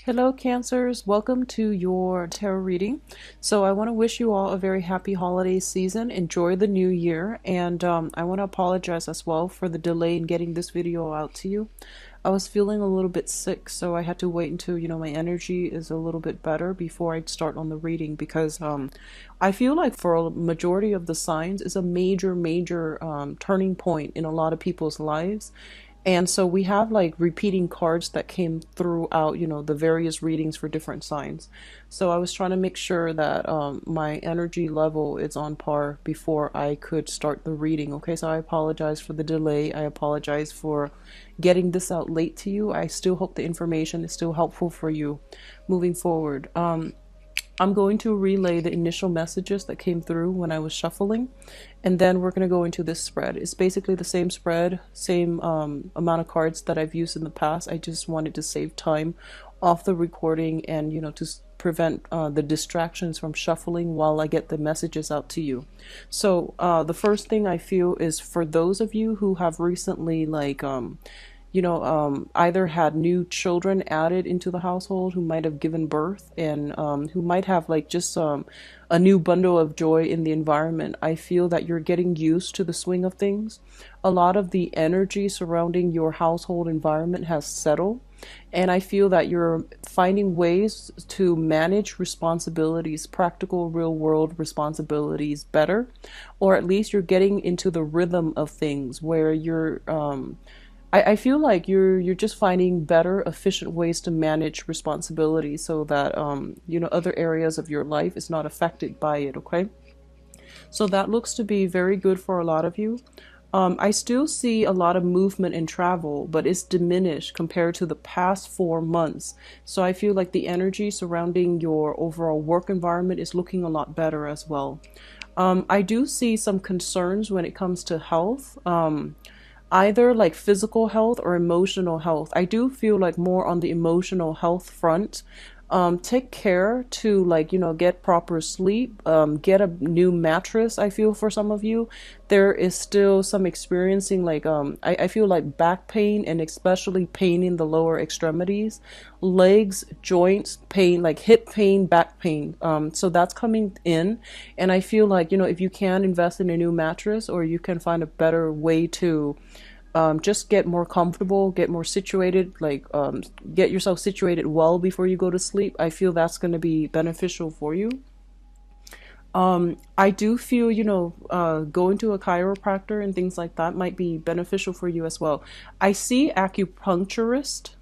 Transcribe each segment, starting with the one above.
Hello, Cancers. Welcome to your tarot reading. So, I want to wish you all a very happy holiday season. Enjoy the new year. And I want to apologize as well for the delay in getting this video out to you. I was feeling a little bit sick, so I had to wait until, my energy is a little bit better before I'd start on the reading because I feel like for a majority of the signs, it's a major turning point in a lot of people's lives. And so we have like repeating cards that came throughout, the various readings for different signs. So I was trying to make sure that my energy level is on par before I could start the reading. Okay, so I apologize for the delay. I apologize for getting this out late to you. I still hope the information is still helpful for you moving forward. I'm going to relay the initial messages that came through when I was shuffling, and then we're going to go into this spread. It's basically the same spread, same amount of cards that I've used in the past. I just wanted to save time off the recording and, to prevent the distractions from shuffling while I get the messages out to you. So the first thing I feel is for those of you who have recently either had new children added into the household, who might have given birth, and who might have like just a new bundle of joy in the environment. I feel that you're getting used to the swing of things. A lot of the energy surrounding your household environment has settled. And I feel that you're finding ways to manage responsibilities, practical, real world responsibilities better, or at least you're getting into the rhythm of things where you're I feel like you're just finding better, efficient ways to manage responsibility so that other areas of your life is not affected by it. Okay, so that looks to be very good for a lot of you. I still see a lot of movement and travel, but it's diminished compared to the past 4 months. So I feel like the energy surrounding your overall work environment is looking a lot better as well. I do see some concerns when it comes to health. Either like physical health or emotional health. I do feel like more on the emotional health front. Take care to get proper sleep, get a new mattress. I feel for some of you, there is still some experiencing I feel like back pain and especially pain in the lower extremities, legs, joints pain, like hip pain, back pain. So that's coming in. And I feel like, if you can invest in a new mattress or you can find a better way to just get more comfortable, get more situated, get yourself situated well before you go to sleep. I feel that's going to be beneficial for you. I do feel, going to a chiropractor and things like that might be beneficial for you as well. I see acupuncturist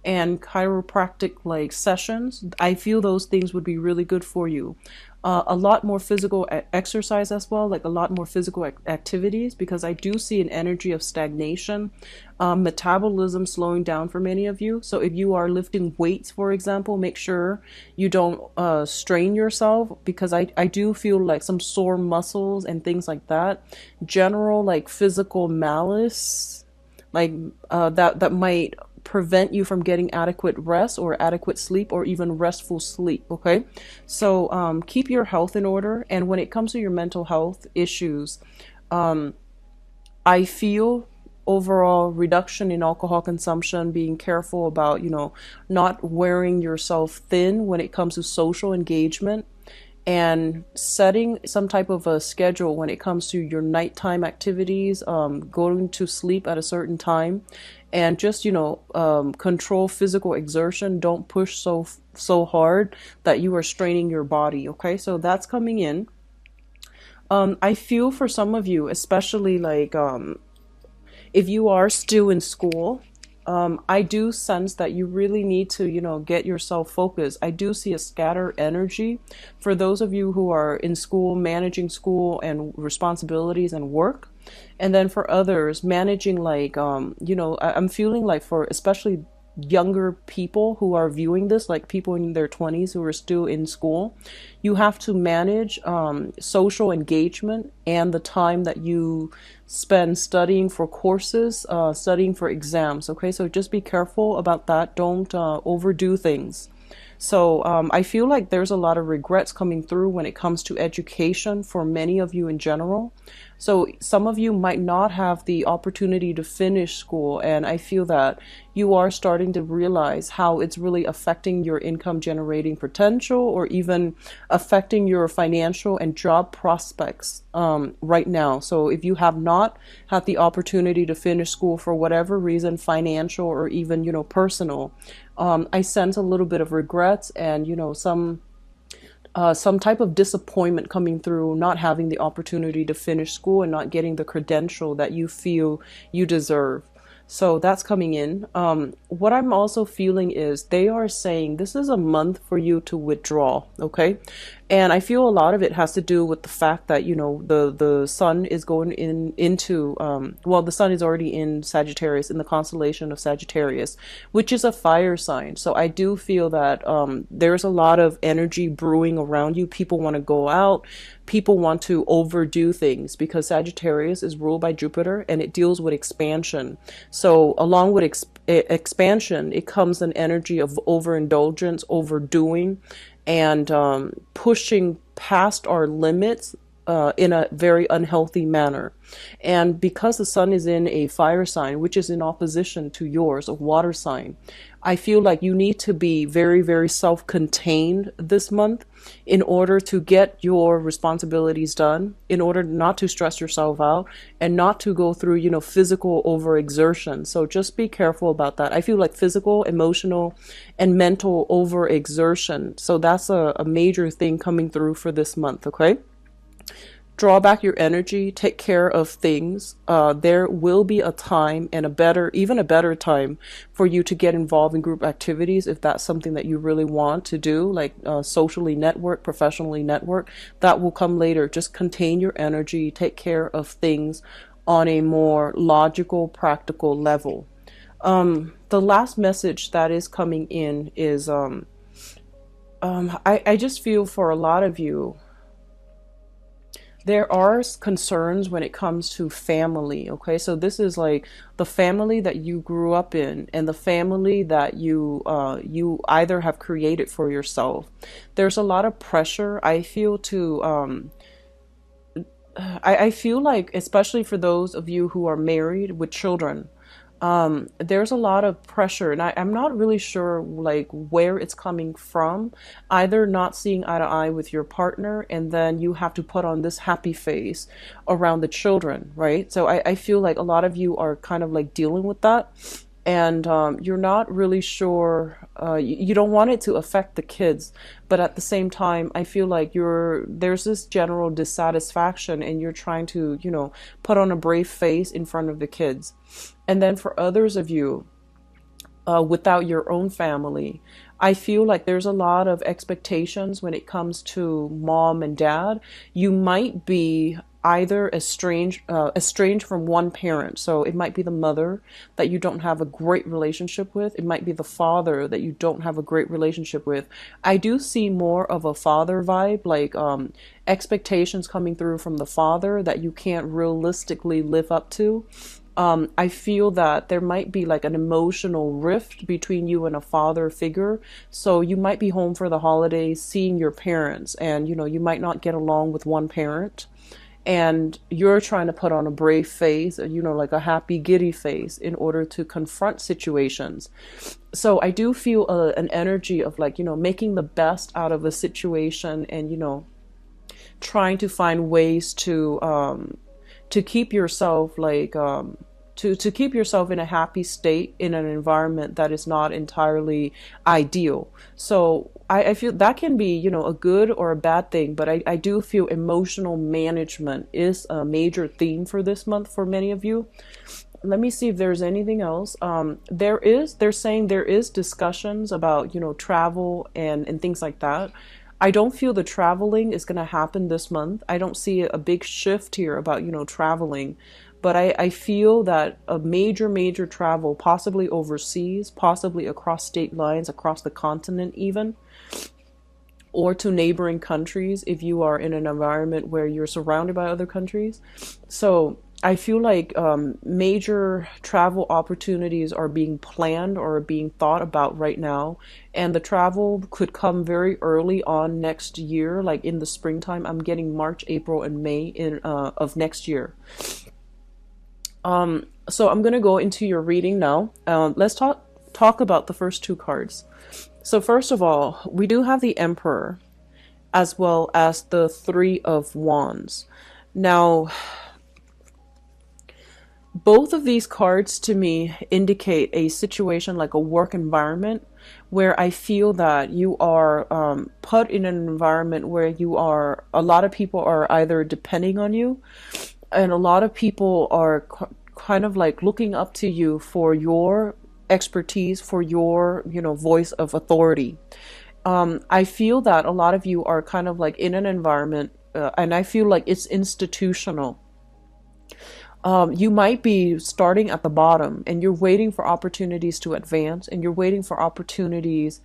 and chiropractic sessions. I feel those things would be really good for you. A lot more physical exercise as well, like a lot more physical activities, because I do see an energy of stagnation, metabolism slowing down for many of you. So if you are lifting weights, for example, make sure you don't strain yourself, because I do feel like some sore muscles and things like that. General physical malice, that might prevent you from getting adequate rest or adequate sleep or even restful sleep. Okay, so keep your health in order. And when it comes to your mental health issues, I feel overall reduction in alcohol consumption, being careful about not wearing yourself thin when it comes to social engagement, and setting some type of a schedule when it comes to your nighttime activities, going to sleep at a certain time, and just control physical exertion. Don't push so hard that you are straining your body. Okay, so that's coming in. I feel for some of you, especially if you are still in school, I do sense that you really need to, get yourself focused. I do see a scattered energy for those of you who are in school, managing school and responsibilities and work. And then for others, managing I'm feeling like for especially younger people who are viewing this, like people in their 20s who are still in school, you have to manage social engagement and the time that you spend studying for courses, studying for exams. Okay, so just be careful about that. Don't overdo things. So I feel like there's a lot of regrets coming through when it comes to education for many of you in general. So some of you might not have the opportunity to finish school, and I feel that you are starting to realize how it's really affecting your income generating potential, or even affecting your financial and job prospects right now. So if you have not had the opportunity to finish school for whatever reason, financial or even, personal, I sense a little bit of regrets and, some type of disappointment coming through not having the opportunity to finish school and not getting the credential that you feel you deserve. So that's coming in. What I'm also feeling is they are saying this is a month for you to withdraw, okay? And I feel a lot of it has to do with the fact that, the sun is going into, the sun is already in Sagittarius, in the constellation of Sagittarius, which is a fire sign. So I do feel that there's a lot of energy brewing around you. People want to go out. People want to overdo things because Sagittarius is ruled by Jupiter and it deals with expansion. So along with expansion, it comes an energy of overindulgence, overdoing, and pushing past our limits in a very unhealthy manner. And because the sun is in a fire sign, which is in opposition to yours, a water sign, I feel like you need to be very, very self-contained this month in order to get your responsibilities done, in order not to stress yourself out and not to go through, physical overexertion. So just be careful about that. I feel like physical, emotional, and mental overexertion. So that's a major thing coming through for this month, okay? Draw back your energy, take care of things. There will be a time and even a better time for you to get involved in group activities if that's something that you really want to do, like socially network, professionally network. That will come later. Just contain your energy, take care of things on a more logical, practical level. The last message that is coming in is I just feel for a lot of you, there are concerns when it comes to family, okay? So this is like the family that you grew up in and the family that you either have created for yourself. There's a lot of pressure, I feel, to I feel like, especially for those of you who are married with children, there's a lot of pressure, and I'm not really sure like where it's coming from. Either not seeing eye to eye with your partner, and then you have to put on this happy face around the children, right? So I feel like a lot of you are kind of like dealing with that, and you're not really sure. You don't want it to affect the kids, but at the same time, I feel like there's this general dissatisfaction, and you're trying to, put on a brave face in front of the kids. And then for others of you, without your own family, I feel like there's a lot of expectations when it comes to mom and dad. You might be either estranged from one parent. So it might be the mother that you don't have a great relationship with. It might be the father that you don't have a great relationship with. I do see more of a father vibe, like expectations coming through from the father that you can't realistically live up to. I feel that there might be like an emotional rift between you and a father figure. So you might be home for the holidays, seeing your parents, and you might not get along with one parent. And you're trying to put on a brave face, like a happy, giddy face in order to confront situations. So I do feel an energy of like, making the best out of a situation and, trying to find ways to keep yourself like to keep yourself in a happy state in an environment that is not entirely ideal. So I feel that can be, a good or a bad thing, but I do feel emotional management is a major theme for this month for many of you. Let me see if there's anything else. They're saying there is discussions about, travel and things like that. I don't feel the traveling is going to happen this month. I don't see a big shift here about, traveling. But I feel that a major travel, possibly overseas, possibly across state lines, across the continent even, or to neighboring countries if you are in an environment where you're surrounded by other countries. So I feel like major travel opportunities are being planned or being thought about right now, and the travel could come very early on next year, like in the springtime. I'm getting March, April, and May in of next year. So I'm gonna go into your reading now. Let's talk about the first two cards. So first of all, we do have the Emperor as well as the Three of Wands. Now, both of these cards to me indicate a situation like a work environment where I feel that you are put in an environment where a lot of people are either depending on you, and a lot of people are kind of like looking up to you for your expertise, for your, voice of authority. I feel that a lot of you are kind of like in an environment, and I feel like it's institutional. You might be starting at the bottom and you're waiting for opportunities to advance, and you're waiting for opportunities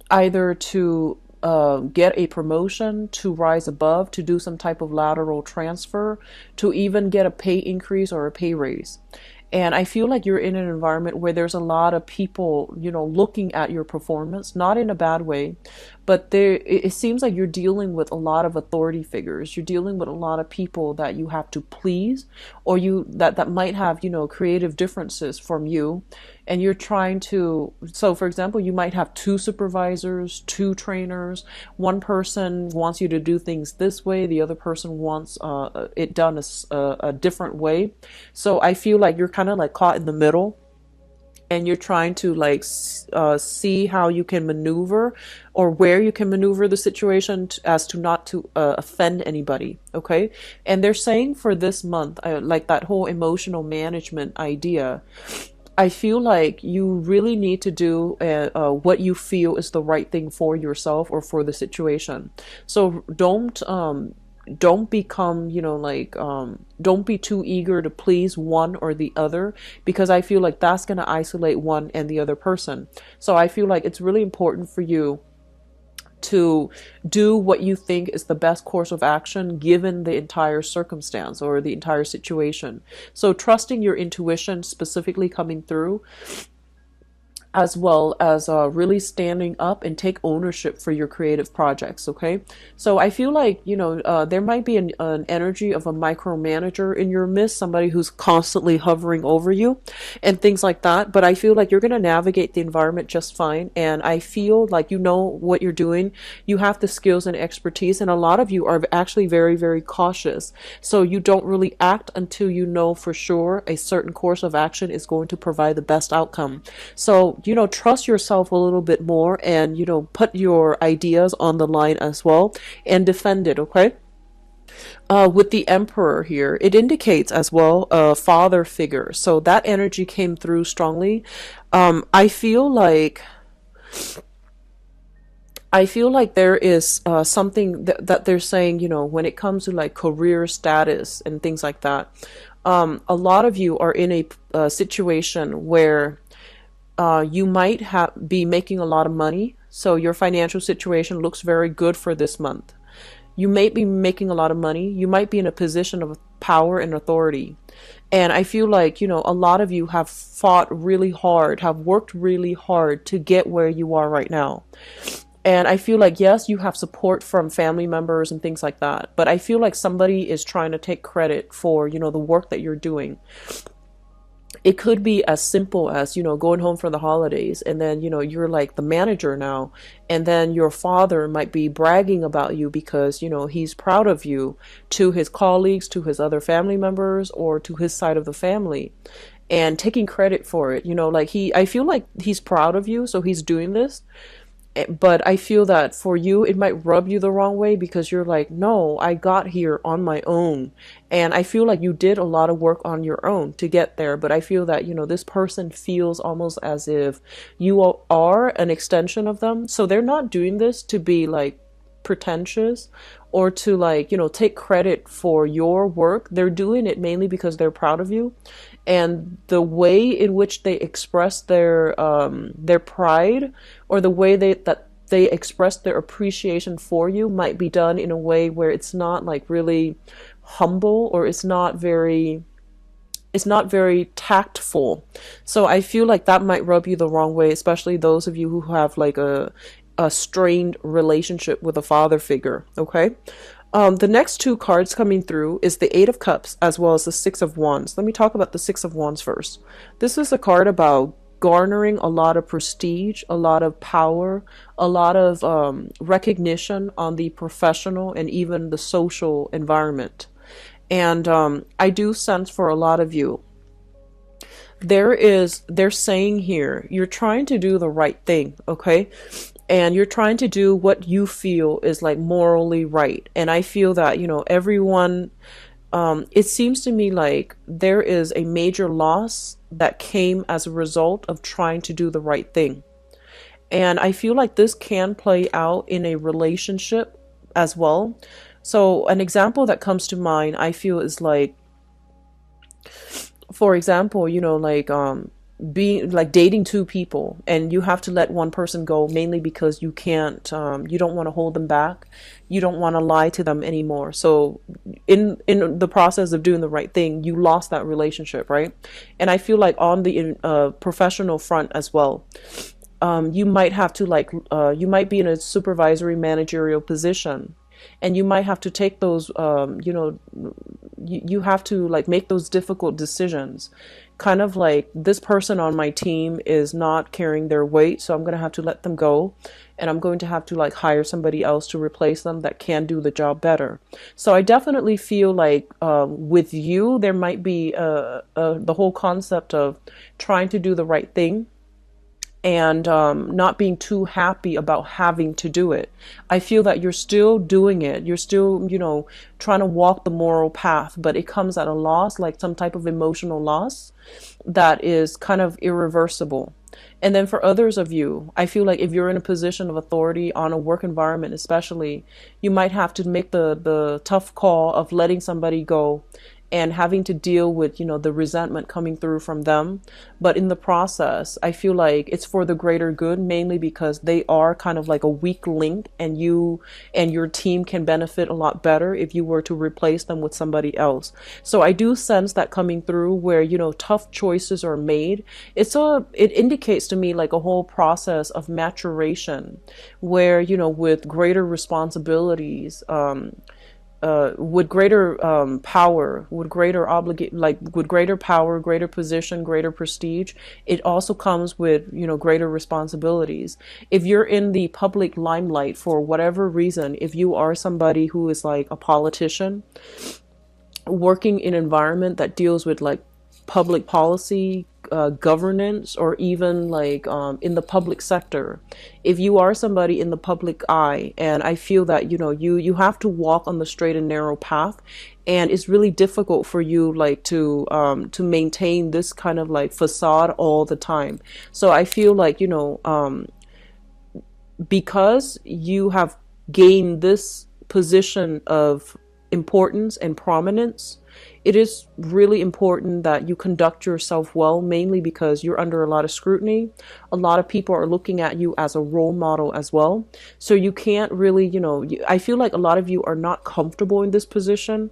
either to get a promotion, to rise above, to do some type of lateral transfer, to even get a pay increase or a pay raise. And I feel like you're in an environment where there's a lot of people, looking at your performance, not in a bad way, but it seems like you're dealing with a lot of authority figures. You're dealing with a lot of people that you have to please, or that might have, creative differences from you. And you're trying to, so for example, you might have two supervisors, two trainers. One person wants you to do things this way, the other person wants it done a different way. So I feel like you're kind of like caught in the middle, and you're trying to like see how you can maneuver, or where you can maneuver the situation as to not to offend anybody. Okay. And they're saying for this month, like that whole emotional management idea, I feel like you really need to do what you feel is the right thing for yourself or for the situation. So don't become, don't be too eager to please one or the other, because I feel like that's going to isolate one and the other person. So I feel like it's really important for you to do what you think is the best course of action given the entire circumstance or the entire situation. So trusting your intuition specifically coming through, as well as really standing up and take ownership for your creative projects. Okay. So I feel like, there might be an energy of a micromanager in your midst, somebody who's constantly hovering over you and things like that. But I feel like you're going to navigate the environment just fine. And I feel like you know what you're doing. You have the skills and expertise. And a lot of you are actually very, very cautious. So you don't really act until you know for sure a certain course of action is going to provide the best outcome. So trust yourself a little bit more, and, put your ideas on the line as well and defend it. Okay. With the Emperor here, it indicates as well a father figure. So that energy came through strongly. I feel like there is something that they're saying, when it comes to like career status and things like that. A lot of you are in a situation where you might be making a lot of money. So your financial situation looks very good for this month. You may be making a lot of money. You might be in a position of power and authority. And I feel like, a lot of you have fought really hard, have worked really hard to get where you are right now. And I feel like, yes, you have support from family members and things like that. But I feel like somebody is trying to take credit for, the work that you're doing. It could be as simple as, going home for the holidays, and then, you're like the manager now, and then your father might be bragging about you because, he's proud of you to his colleagues, to his other family members, or to his side of the family, and taking credit for it. I feel like he's proud of you, so he's doing this. But I feel that for you, it might rub you the wrong way, because you're like, no, I got here on my own. And I feel like you did a lot of work on your own to get there. But I feel that, this person feels almost as if you are an extension of them. So they're not doing this to be like pretentious or to like, take credit for your work. They're doing it mainly because they're proud of you. And the way in which they express their pride, or the way that they express their appreciation for you, might be done in a way where it's not like really humble, or it's not very it's not very tactful. So I feel like that might rub you the wrong way, especially those of you who have like a strained relationship with a father figure. Okay. The next two cards coming through is the Eight of Cups as well as the Six of Wands. Let me talk about the Six of Wands first. This is a card about garnering a lot of prestige, a lot of power, a lot of recognition on the professional and even the social environment. And I do sense for a lot of you, they're saying here, you're trying to do the right thing, okay? And you're trying to do what you feel is like morally right. And I feel that, everyone, it seems to me like there is a major loss that came as a result of trying to do the right thing. And I feel like this can play out in a relationship as well. So an example that comes to mind, I feel, is like, for example, being like dating two people, and you have to let one person go mainly because you can't, you don't want to hold them back, you don't want to lie to them anymore. So in the process of doing the right thing, you lost that relationship, right? And I feel like on the professional front as well, you might have to you might be in a supervisory managerial position, and you might have to take those, you have to like make those difficult decisions, kind of like, this person on my team is not carrying their weight, so I'm going to have to let them go, and I'm going to have to like hire somebody else to replace them that can do the job better. So I definitely feel like with you, there might be the whole concept of trying to do the right thing, and not being too happy about having to do it. I feel that you're still doing it. You're still, trying to walk the moral path, but it comes at a loss, like some type of emotional loss that is kind of irreversible. And then for others of you, I feel like if you're in a position of authority on a work environment, especially, you might have to make the tough call of letting somebody go and having to deal with, the resentment coming through from them. But in the process, I feel like it's for the greater good, mainly because they are kind of like a weak link, and you and your team can benefit a lot better if you were to replace them with somebody else. So I do sense that coming through where, tough choices are made. It indicates to me like a whole process of maturation where, with greater responsibilities, with greater power, with greater with greater power, greater position, greater prestige, it also comes with, greater responsibilities. If you're in the public limelight for whatever reason, if you are somebody who is like a politician, working in an environment that deals with like public policy, governance, or even like in the public sector, if you are somebody in the public eye, and I feel that you have to walk on the straight and narrow path, and it's really difficult for you like to maintain this kind of like facade all the time. So I feel like because you have gained this position of importance and prominence, it is really important that you conduct yourself well, mainly because you're under a lot of scrutiny. A lot of people are looking at you as a role model as well. So you can't really, I feel like a lot of you are not comfortable in this position.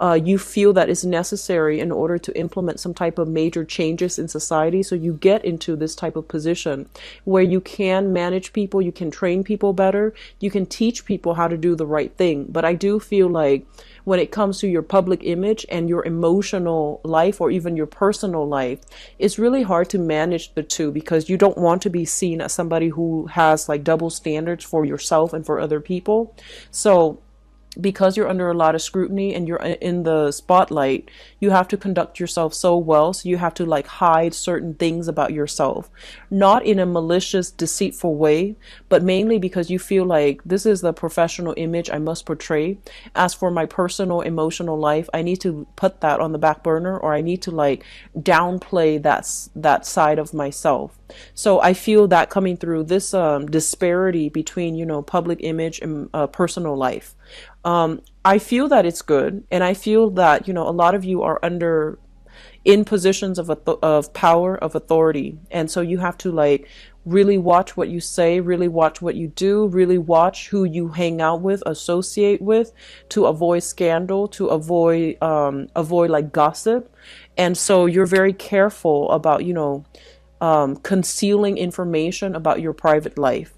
You feel that it's necessary in order to implement some type of major changes in society. So you get into this type of position where you can manage people, you can train people better, you can teach people how to do the right thing. But I do feel like when it comes to your public image and your emotional life, or even your personal life, it's really hard to manage the two, because you don't want to be seen as somebody who has like double standards for yourself and for other people. So because you're under a lot of scrutiny and you're in the spotlight, you have to conduct yourself so well. So you have to like hide certain things about yourself, not in a malicious, deceitful way, but mainly because you feel like this is the professional image I must portray. As for my personal, emotional life, I need to put that on the back burner, or I need to like downplay that side of myself. So I feel that coming through this disparity between, public image and personal life. I feel that it's good, and I feel that a lot of you are in positions of power, of authority, and so you have to like Really watch what you say, really watch what you do, really watch who you hang out with, associate with, to avoid scandal, to avoid like gossip. And so you're very careful about, concealing information about your private life,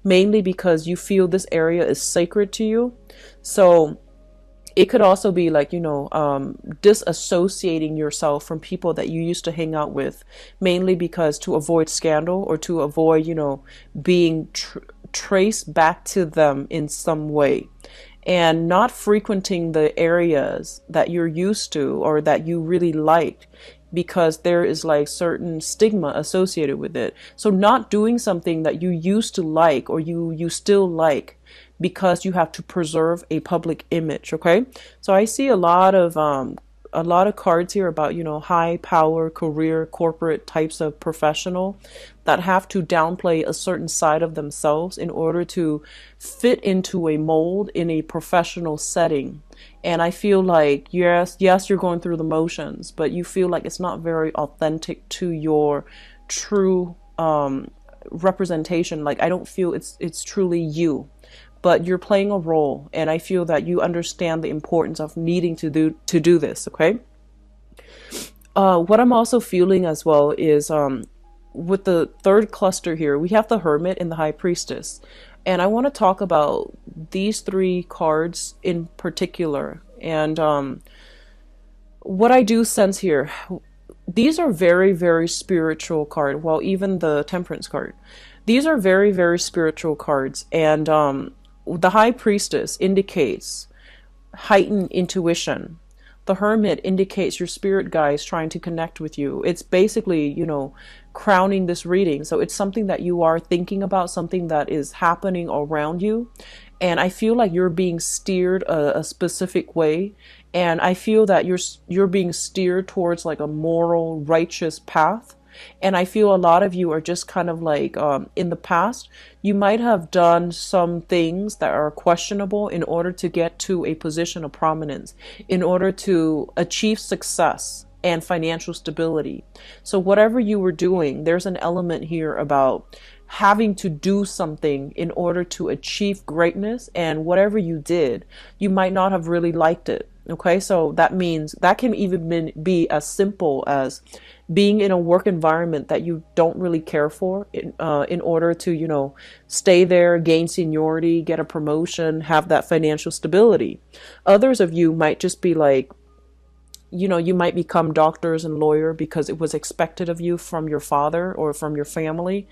mainly because you feel this area is sacred to you. So it could also be like, disassociating yourself from people that you used to hang out with, mainly because to avoid scandal or to avoid, being traced back to them in some way, and not frequenting the areas that you're used to or that you really like, because there is like certain stigma associated with it. So not doing something that you used to like or you still like, because you have to preserve a public image. Okay, so I see a lot of cards here about, high power, career, corporate types of professional that have to downplay a certain side of themselves in order to fit into a mold in a professional setting. And I feel like, yes, you're going through the motions, but you feel like it's not very authentic to your true representation. Like, I don't feel it's truly you, but you're playing a role, and I feel that you understand the importance of needing to do this. Okay. What I'm also feeling as well is, with the third cluster here, we have the Hermit and the High Priestess, and I want to talk about these three cards in particular. And what I do sense here, these are very, very spiritual card. Well, even the Temperance card, these are very, very spiritual cards. And the High Priestess indicates heightened intuition. The Hermit indicates your spirit guides trying to connect with you. It's basically, crowning this reading. So it's something that you are thinking about, something that is happening around you. And I feel like you're being steered a specific way. And I feel that you're being steered towards like a moral, righteous path. And I feel a lot of you are just kind of like, in the past, you might have done some things that are questionable in order to get to a position of prominence, in order to achieve success and financial stability. So whatever you were doing, there's an element here about having to do something in order to achieve greatness. And whatever you did, you might not have really liked it. Okay, so that means that can even be as simple as being in a work environment that you don't really care for, in order to, stay there, gain seniority, get a promotion, have that financial stability. Others of you might just be like, you might become doctors and lawyer because it was expected of you from your father or from your family,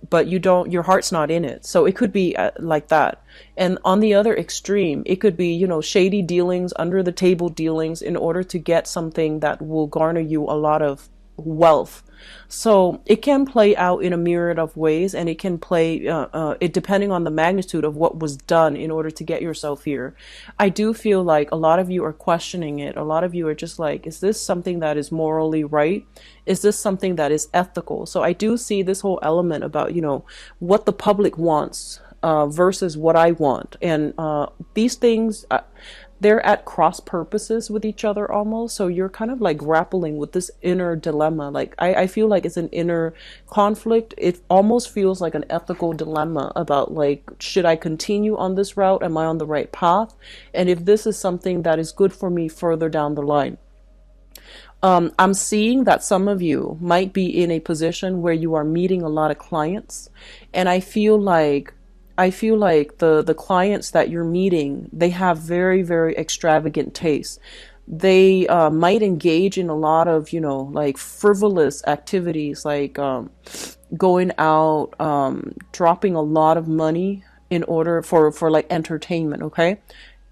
but your heart's not in it. So it could be like that. And on the other extreme, it could be, shady dealings, under the table dealings in order to get something that will garner you a lot of wealth. So it can play out in a myriad of ways, and it can play it depending on the magnitude of what was done in order to get yourself here. I do feel like a lot of you are questioning it. A lot of you are just like, is this something that is morally right? Is this something that is ethical? So I do see this whole element about, what the public wants versus what I want. And these things, they're at cross purposes with each other almost. So you're kind of like grappling with this inner dilemma. Like I feel like it's an inner conflict. It almost feels like an ethical dilemma about like, should I continue on this route? Am I on the right path? And if this is something that is good for me further down the line. I'm seeing that some of you might be in a position where you are meeting a lot of clients. And I feel like the clients that you're meeting, they have very, very extravagant tastes. They might engage in a lot of, like frivolous activities, like going out, dropping a lot of money in order for like entertainment. Okay,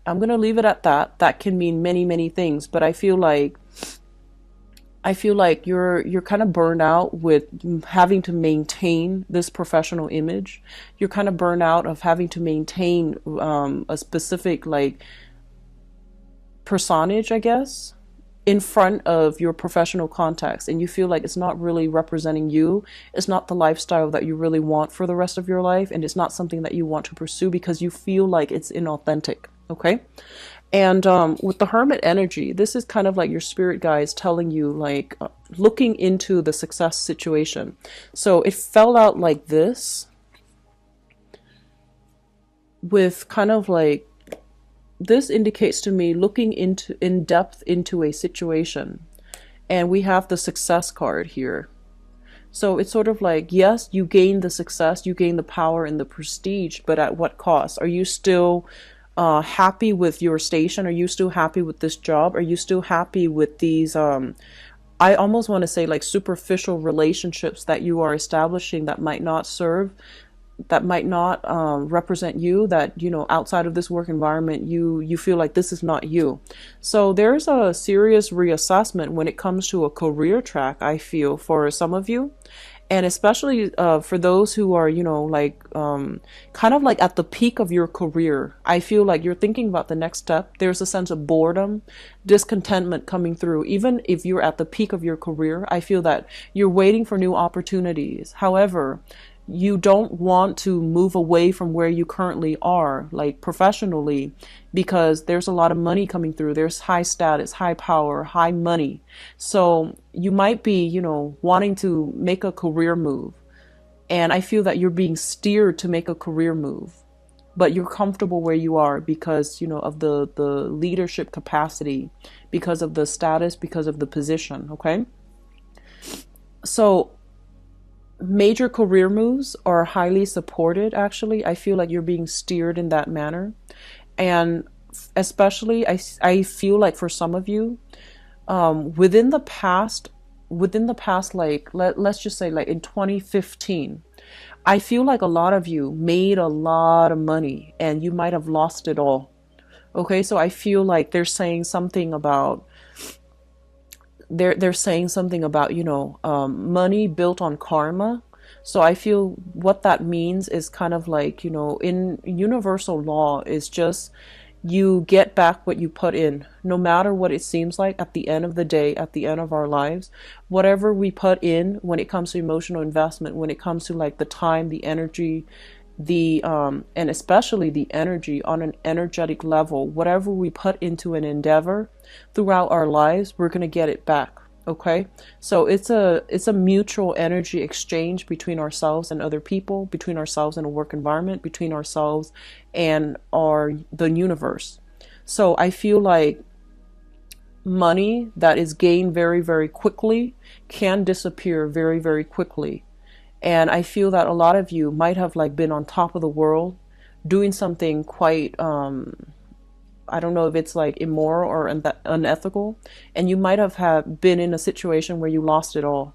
I'm gonna leave it at that. That can mean many, many things, but I feel like you're kind of burned out with having to maintain this professional image. You're kind of burned out of having to maintain a specific like personage, I guess, in front of your professional contacts, and you feel like it's not really representing you. It's not the lifestyle that you really want for the rest of your life, and it's not something that you want to pursue because you feel like it's inauthentic. Okay. And with the Hermit energy, this is kind of like your spirit guides telling you, like, looking into the success situation. So it fell out like this, with kind of like, this indicates to me looking into in depth into a situation. And we have the success card here. So it's sort of like, yes, you gain the success, you gain the power and the prestige, but at what cost? Are you still happy with your station? Are you still happy with this job? Are you still happy with these, I almost want to say, like, superficial relationships that you are establishing that might not serve, that might not represent you, that, you know, outside of this work environment, you feel like this is not you. So there's a serious reassessment when it comes to a career track, I feel, for some of you. And especially for those who are, you know, like, kind of like at the peak of your career. I feel like you're thinking about the next step. There's a sense of boredom, discontentment coming through. Even if you're at the peak of your career, I feel that you're waiting for new opportunities. However, you don't want to move away from where you currently are, like professionally, because there's a lot of money coming through. There's high status, high power, high money. So you might be, you know, wanting to make a career move. And I feel that you're being steered to make a career move, but you're comfortable where you are because, you know, of the leadership capacity, because of the status, because of the position. Okay. So major career moves are highly supported, actually. I feel like you're being steered in that manner. And especially, I feel like for some of you, within the past, like, let's just say, like, in 2015, I feel like a lot of you made a lot of money and you might have lost it all. Okay, so I feel like they're saying something about, you know, money built on karma. So I feel what that means is kind of like, you know, in universal law, is just you get back what you put in, no matter what it seems like at the end of the day, at the end of our lives. Whatever we put in when it comes to emotional investment, when it comes to, like, the time, the energy, the and especially the energy on an energetic level, whatever we put into an endeavor throughout our lives, we're going to get it back. Okay, so it's a mutual energy exchange between ourselves and other people, between ourselves and a work environment, between ourselves and the universe. So I feel like money that is gained very, very quickly can disappear very, very quickly. And I feel that a lot of you might have, like, been on top of the world doing something quite, I don't know if it's like immoral or unethical. And you might have been in a situation where you lost it all.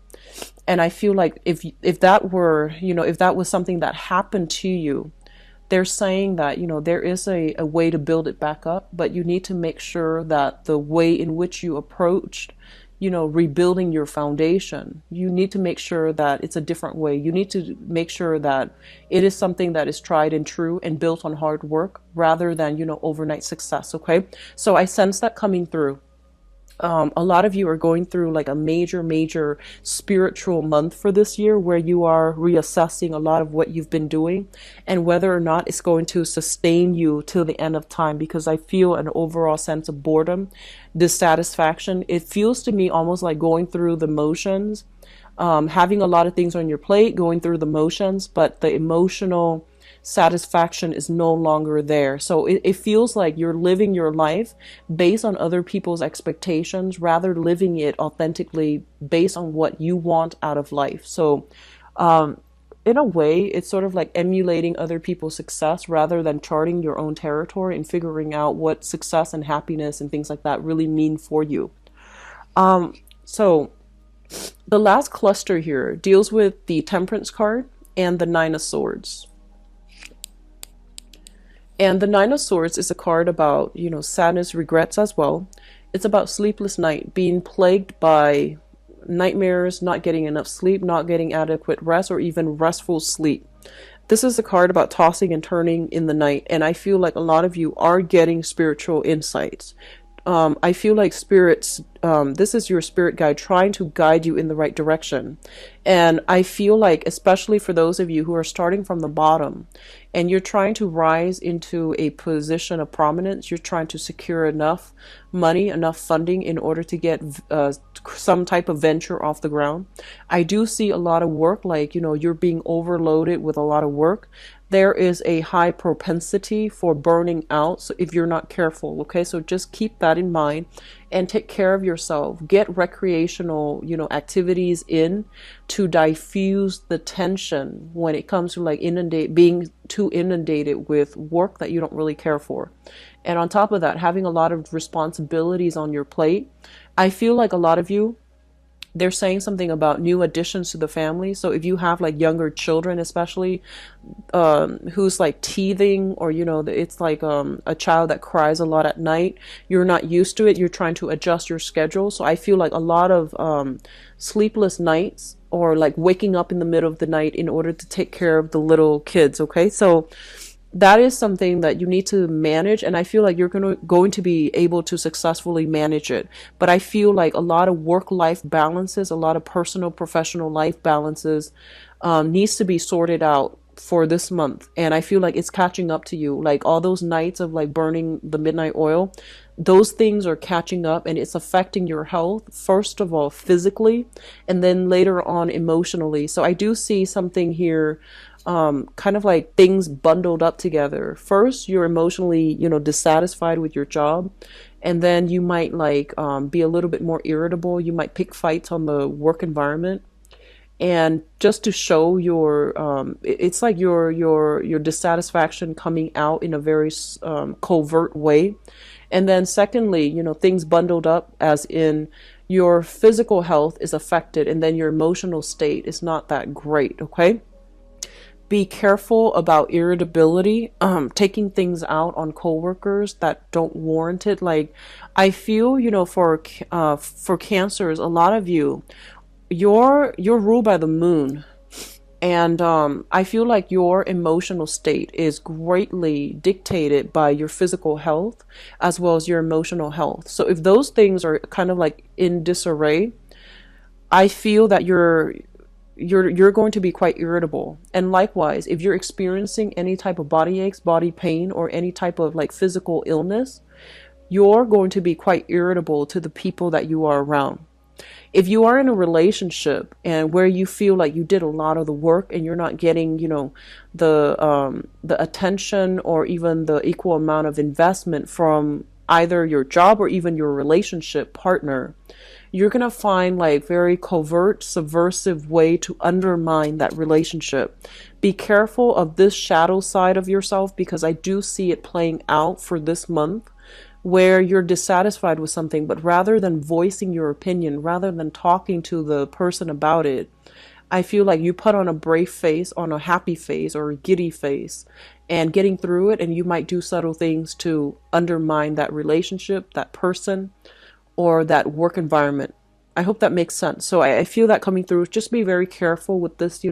And I feel like if that were, you know, if that was something that happened to you, they're saying that, you know, there is a way to build it back up, but you need to make sure that the way in which you approached, you know, rebuilding your foundation, you need to make sure that it's a different way. You need to make sure that it is something that is tried and true and built on hard work rather than, you know, overnight success. Okay. So I sense that coming through. A lot of you are going through, like, a major spiritual month for this year, where you are reassessing a lot of what you've been doing and whether or not it's going to sustain you till the end of time, because I feel an overall sense of boredom, dissatisfaction. It feels to me almost like going through the motions, having a lot of things on your plate, going through the motions, but the emotional satisfaction is no longer there. So it feels like you're living your life based on other people's expectations, rather living it authentically based on what you want out of life. So in a way, it's sort of like emulating other people's success rather than charting your own territory and figuring out what success and happiness and things like that really mean for you. So the last cluster here deals with the Temperance card and the Nine of Swords. And the Nine of Swords is a card about, you know, sadness, regrets as well. It's about sleepless night, being plagued by nightmares, not getting enough sleep, not getting adequate rest, or even restful sleep. This is a card about tossing and turning in the night. And I feel like a lot of you are getting spiritual insights. I feel like spirits, this is your spirit guide trying to guide you in the right direction. And I feel like, especially for those of you who are starting from the bottom and you're trying to rise into a position of prominence, you're trying to secure enough money, enough funding in order to get some type of venture off the ground. I do see a lot of work, like, you're being overloaded with a lot of work. There is a high propensity for burning out. So if you're not careful, okay, so just keep that in mind and take care of yourself. Get recreational, activities in to diffuse the tension when it comes to like being too inundated with work that you don't really care for. And on top of that, having a lot of responsibilities on your plate. I feel like a lot of you, they're saying something about new additions to the family. So if you have like younger children, especially who's like teething, or it's like a child that cries a lot at night, you're not used to it, you're trying to adjust your schedule. So I feel like a lot of sleepless nights, or like waking up in the middle of the night in order to take care of the little kids. Okay, so that is something that you need to manage, and I feel like you're going to be able to successfully manage it. But I feel like a lot of work-life balances, a lot of personal professional life balances needs to be sorted out for this month, and I feel like it's catching up to you. Like all those nights of like burning the midnight oil, those things are catching up, and it's affecting your health, first of all physically, and then later on emotionally. So I do see something here, kind of like things bundled up together. First, you're emotionally, dissatisfied with your job, and then you might like be a little bit more irritable. You might pick fights on the work environment, and just to show your, it's like your dissatisfaction coming out in a very covert way. And then secondly, things bundled up, as in your physical health is affected, and then your emotional state is not that great. Okay. Be careful about irritability, taking things out on coworkers that don't warrant it. Like, I feel, for cancers, a lot of you, you're ruled by the moon. And I feel like your emotional state is greatly dictated by your physical health as well as your emotional health. So if those things are kind of like in disarray, I feel that you're going to be quite irritable. And likewise, if you're experiencing any type of body aches, body pain, or any type of like physical illness, you're going to be quite irritable to the people that you are around. If you are in a relationship and where you feel like you did a lot of the work and you're not getting, the attention or even the equal amount of investment from either your job or even your relationship partner, you're going to find like very covert, subversive way to undermine that relationship. Be careful of this shadow side of yourself, because I do see it playing out for this month, where you're dissatisfied with something, but rather than voicing your opinion, rather than talking to the person about it, I feel like you put on a brave face, on a happy face or a giddy face, and getting through it, and you might do subtle things to undermine that relationship, that person, or that work environment. I hope that makes sense. So I feel that coming through. Just be very careful with this,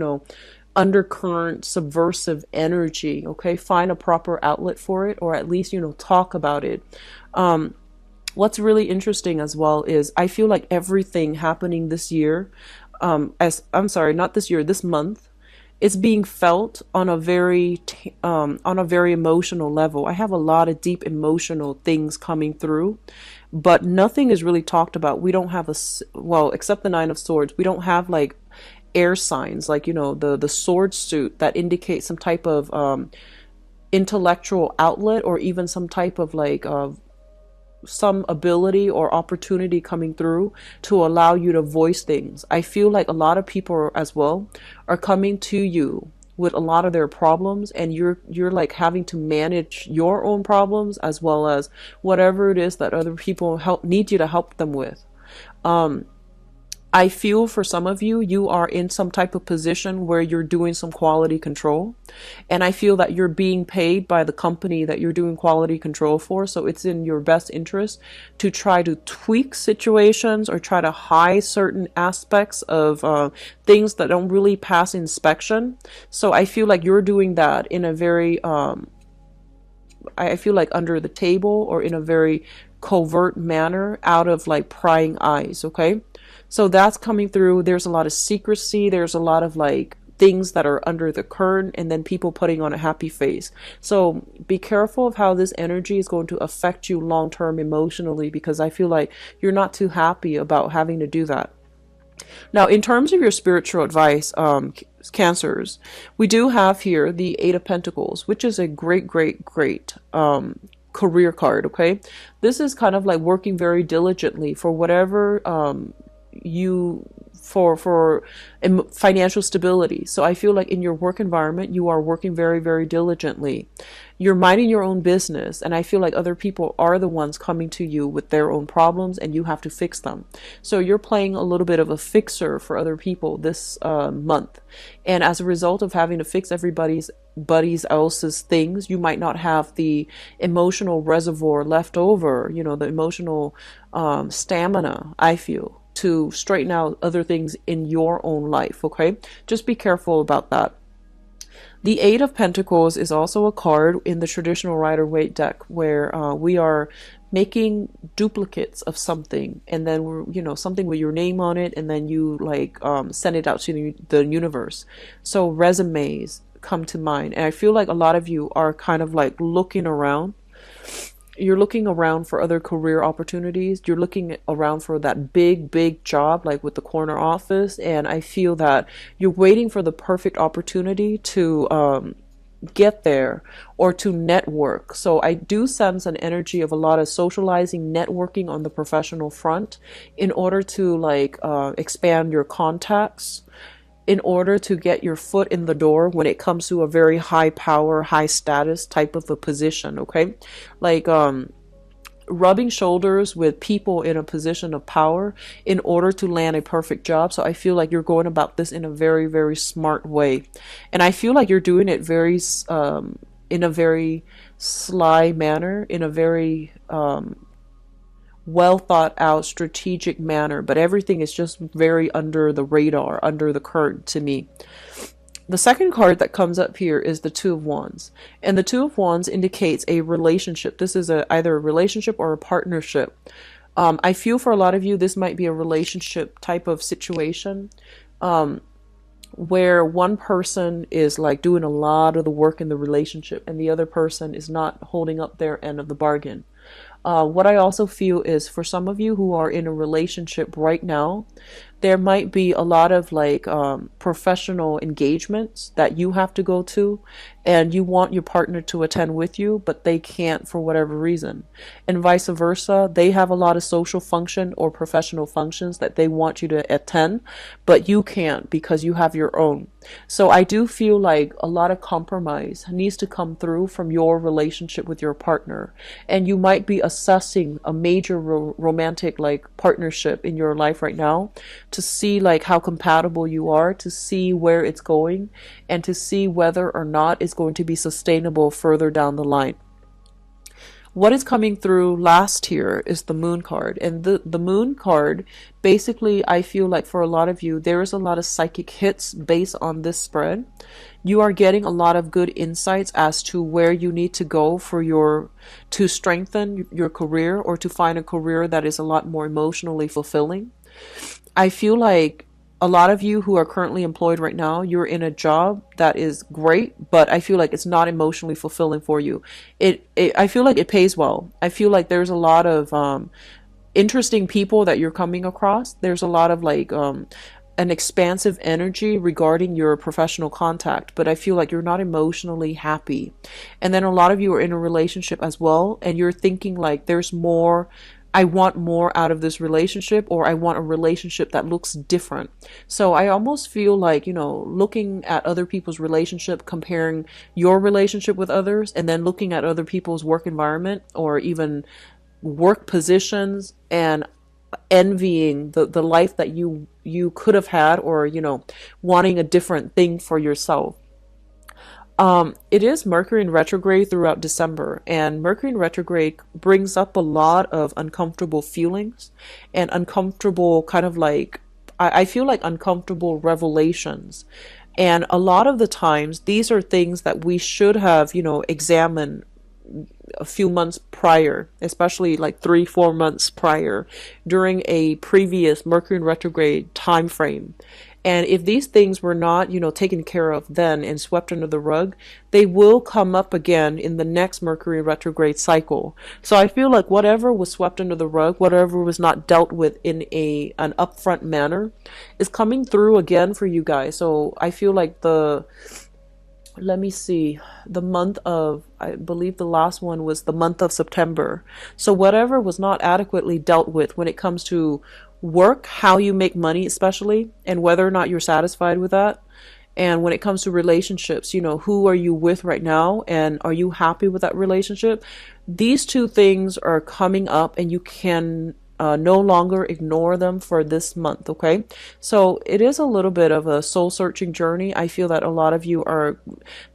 undercurrent subversive energy. Okay, find a proper outlet for it, or at least talk about it. What's really interesting as well is I feel like everything happening this year, this month, is being felt on a very emotional level. I have a lot of deep emotional things coming through, but nothing is really talked about. We don't have except the Nine of Swords, we don't have like air signs, like the sword suit that indicates some type of intellectual outlet, or even some type of like some ability or opportunity coming through to allow you to voice things. I feel like a lot of people as well are coming to you with a lot of their problems, and you're like having to manage your own problems as well as whatever it is that other people need you to help them with. I feel for some of you, you are in some type of position where you're doing some quality control. And I feel that you're being paid by the company that you're doing quality control for. So it's in your best interest to try to tweak situations or try to hide certain aspects of things that don't really pass inspection. So I feel like you're doing that in a very, I feel like under the table or in a very covert manner, out of like prying eyes. Okay. So that's coming through. There's a lot of secrecy. There's a lot of like things that are under the curtain, and then people putting on a happy face. So be careful of how this energy is going to affect you long term emotionally, because I feel like you're not too happy about having to do that. Now, in terms of your spiritual advice, Cancers, we do have here the Eight of Pentacles, which is a great, great, great career card. Okay, this is kind of like working very diligently for whatever you for financial stability. So I feel like in your work environment, you are working very, very diligently. You're minding your own business, and I feel like other people are the ones coming to you with their own problems, and you have to fix them. So you're playing a little bit of a fixer for other people this month, and as a result of having to fix everybody's else's things, you might not have the emotional reservoir left over, the emotional stamina, I feel, to straighten out other things in your own life. Okay, just be careful about that. The Eight of Pentacles is also a card in the traditional Rider-Waite deck where we are making duplicates of something, and then we're, something with your name on it, and then you like send it out to the universe. So resumes come to mind, and I feel like a lot of you are kind of like looking around. You're looking around for other career opportunities. You're looking around for that big, big job, like with the corner office. And I feel that you're waiting for the perfect opportunity to get there, or to network. So I do sense an energy of a lot of socializing, networking on the professional front in order to like expand your contacts, in order to get your foot in the door when it comes to a very high power, high status type of a position. Okay, like rubbing shoulders with people in a position of power in order to land a perfect job. So I feel like you're going about this in a very, very smart way, and I feel like you're doing it very in a very sly manner, in a very well thought out strategic manner, but everything is just very under the radar, under the curtain to me. The second card that comes up here is the Two of Wands, and the Two of Wands indicates a relationship. This is either a relationship or a partnership. I feel for a lot of you this might be a relationship type of situation, where one person is like doing a lot of the work in the relationship and the other person is not holding up their end of the bargain. What I also feel is for some of you who are in a relationship right now, there might be a lot of like professional engagements that you have to go to, and you want your partner to attend with you, but they can't for whatever reason. And vice versa, they have a lot of social function or professional functions that they want you to attend, but you can't because you have your own. So I do feel like a lot of compromise needs to come through from your relationship with your partner, and you might be assessing a major romantic like partnership in your life right now to see like how compatible you are, to see where it's going, and to see whether or not it's going to be sustainable further down the line. What is coming through last here is the Moon card, and the Moon card basically, I feel like for a lot of you there is a lot of psychic hits based on this spread. You are getting a lot of good insights as to where you need to go to strengthen your career, or to find a career that is a lot more emotionally fulfilling. I feel like a lot of you who are currently employed right now, you're in a job that is great, but I feel like it's not emotionally fulfilling for you. I feel like it pays well. I feel like there's a lot of interesting people that you're coming across. There's a lot of like an expansive energy regarding your professional contact, but I feel like you're not emotionally happy. And then a lot of you are in a relationship as well, and you're thinking like there's more. I want more out of this relationship, or I want a relationship that looks different. So I almost feel like, looking at other people's relationship, comparing your relationship with others, and then looking at other people's work environment or even work positions, and envying the life that you could have had, or, wanting a different thing for yourself. It is Mercury in retrograde throughout December, and Mercury in retrograde brings up a lot of uncomfortable feelings and uncomfortable kind of like, I feel like uncomfortable revelations. And a lot of the times, these are things that we should have, examined a few months prior, especially like 3-4 months prior, during a previous Mercury in retrograde time frame. And if these things were not, taken care of then and swept under the rug, they will come up again in the next Mercury retrograde cycle. So I feel like whatever was swept under the rug, whatever was not dealt with in an upfront manner, is coming through again for you guys. So I feel like let me see, the month of, I believe the last one was the month of September. So whatever was not adequately dealt with when it comes to work, how you make money especially, and whether or not you're satisfied with that. And when it comes to relationships, who are you with right now, and are you happy with that relationship? These two things are coming up, and you can no longer ignore them for this month, okay? So it is a little bit of a soul-searching journey. I feel that a lot of you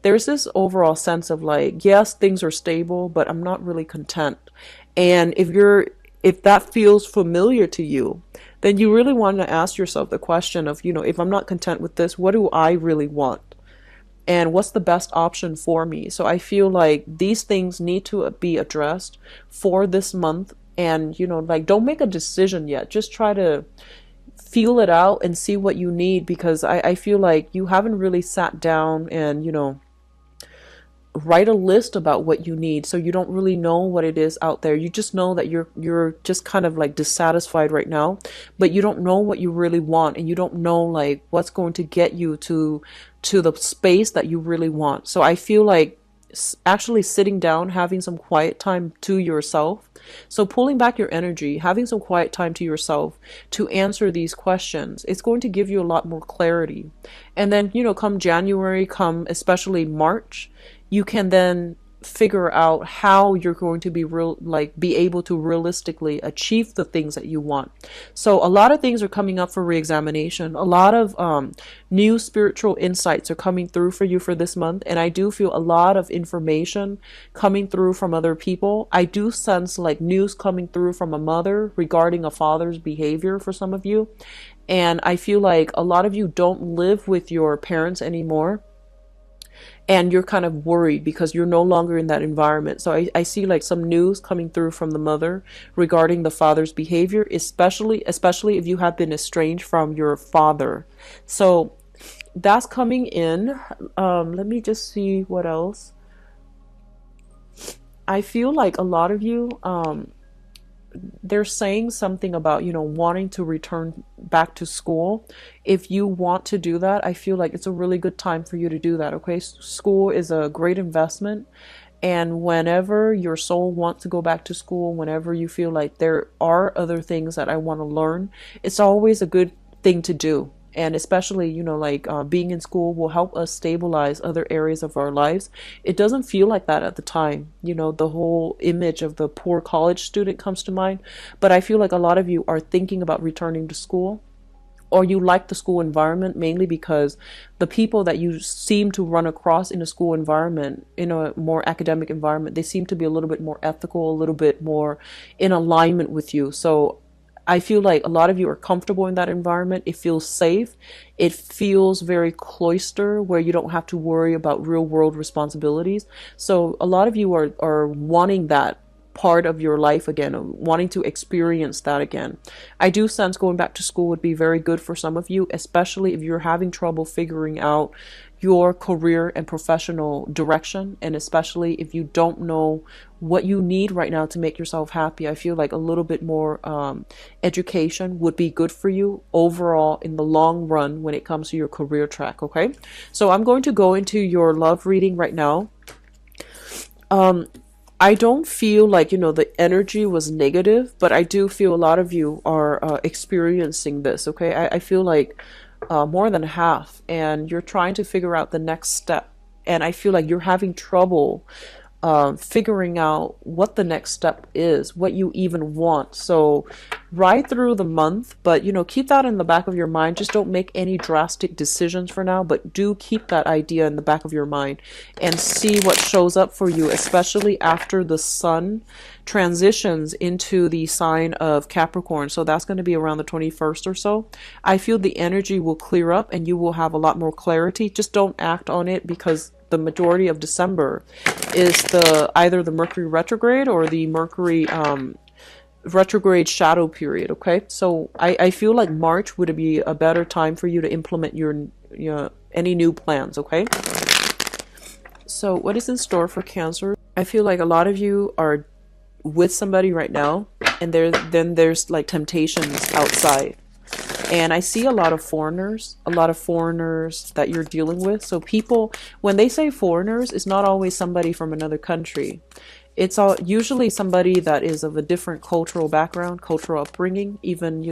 there's this overall sense of like, yes, things are stable, but I'm not really content. And if that feels familiar to you, then you really want to ask yourself the question of, if I'm not content with this, what do I really want? And what's the best option for me? So I feel like these things need to be addressed for this month. And, like, don't make a decision yet. Just try to feel it out and see what you need, because I feel like you haven't really sat down and, write a list about what you need. So you don't really know what it is out there. You just know that you're just kind of like dissatisfied right now, but you don't know what you really want, and you don't know like what's going to get you to the space that you really want. So I feel like actually sitting down, having some quiet time to yourself. So pulling back your energy, having some quiet time to yourself to answer these questions, it's going to give you a lot more clarity. And then, come January, come especially March, you can then figure out how you're going to be able to realistically achieve the things that you want. So a lot of things are coming up for reexamination. A lot of new spiritual insights are coming through for you for this month. And I do feel a lot of information coming through from other people. I do sense like news coming through from a mother regarding a father's behavior for some of you. And I feel like a lot of you don't live with your parents anymore. And you're kind of worried because you're no longer in that environment. So I see like some news coming through from the mother regarding the father's behavior, especially if you have been estranged from your father. So that's coming in. Let me just see what else. I feel like a lot of you, they're saying something about, wanting to return back to school. If you want to do that, I feel like it's a really good time for you to do that, okay? School is a great investment. And whenever your soul wants to go back to school, whenever you feel like there are other things that I want to learn, it's always a good thing to do. And especially, being in school will help us stabilize other areas of our lives. It doesn't feel like that at the time. The whole image of the poor college student comes to mind. But I feel like a lot of you are thinking about returning to school, or you like the school environment mainly because the people that you seem to run across in a school environment, in a more academic environment, they seem to be a little bit more ethical, a little bit more in alignment with you. So I feel like a lot of you are comfortable in that environment. It feels safe. It feels very cloistered, where you don't have to worry about real world responsibilities. So a lot of you are wanting that part of your life again, wanting to experience that again. I do sense going back to school would be very good for some of you, especially if you're having trouble figuring out your career and professional direction, and especially if you don't know what you need right now to make yourself happy. I feel like a little bit more education would be good for you overall in the long run when it comes to your career track, okay? So I'm going to go into your love reading right now. I don't feel like, the energy was negative, but I do feel a lot of you are experiencing this, okay? I feel like more than half, and you're trying to figure out the next step. And I feel like you're having trouble figuring out what the next step is, what you even want. So ride through the month, but keep that in the back of your mind. Just don't make any drastic decisions for now, but do keep that idea in the back of your mind and see what shows up for you, especially after the sun transitions into the sign of Capricorn. So that's going to be around the 21st or so. I feel the energy will clear up and you will have a lot more clarity. Just don't act on it because the majority of December is either the Mercury retrograde or the Mercury retrograde shadow period. Okay, so I feel like March would be a better time for you to implement your any new plans. Okay, so what is in store for Cancer? I feel like a lot of you are with somebody right now, and there's like temptations outside. And I see a lot of foreigners that you're dealing with. So people, when they say foreigners, it's not always somebody from another country. It's usually somebody that is of a different cultural background, cultural upbringing, even,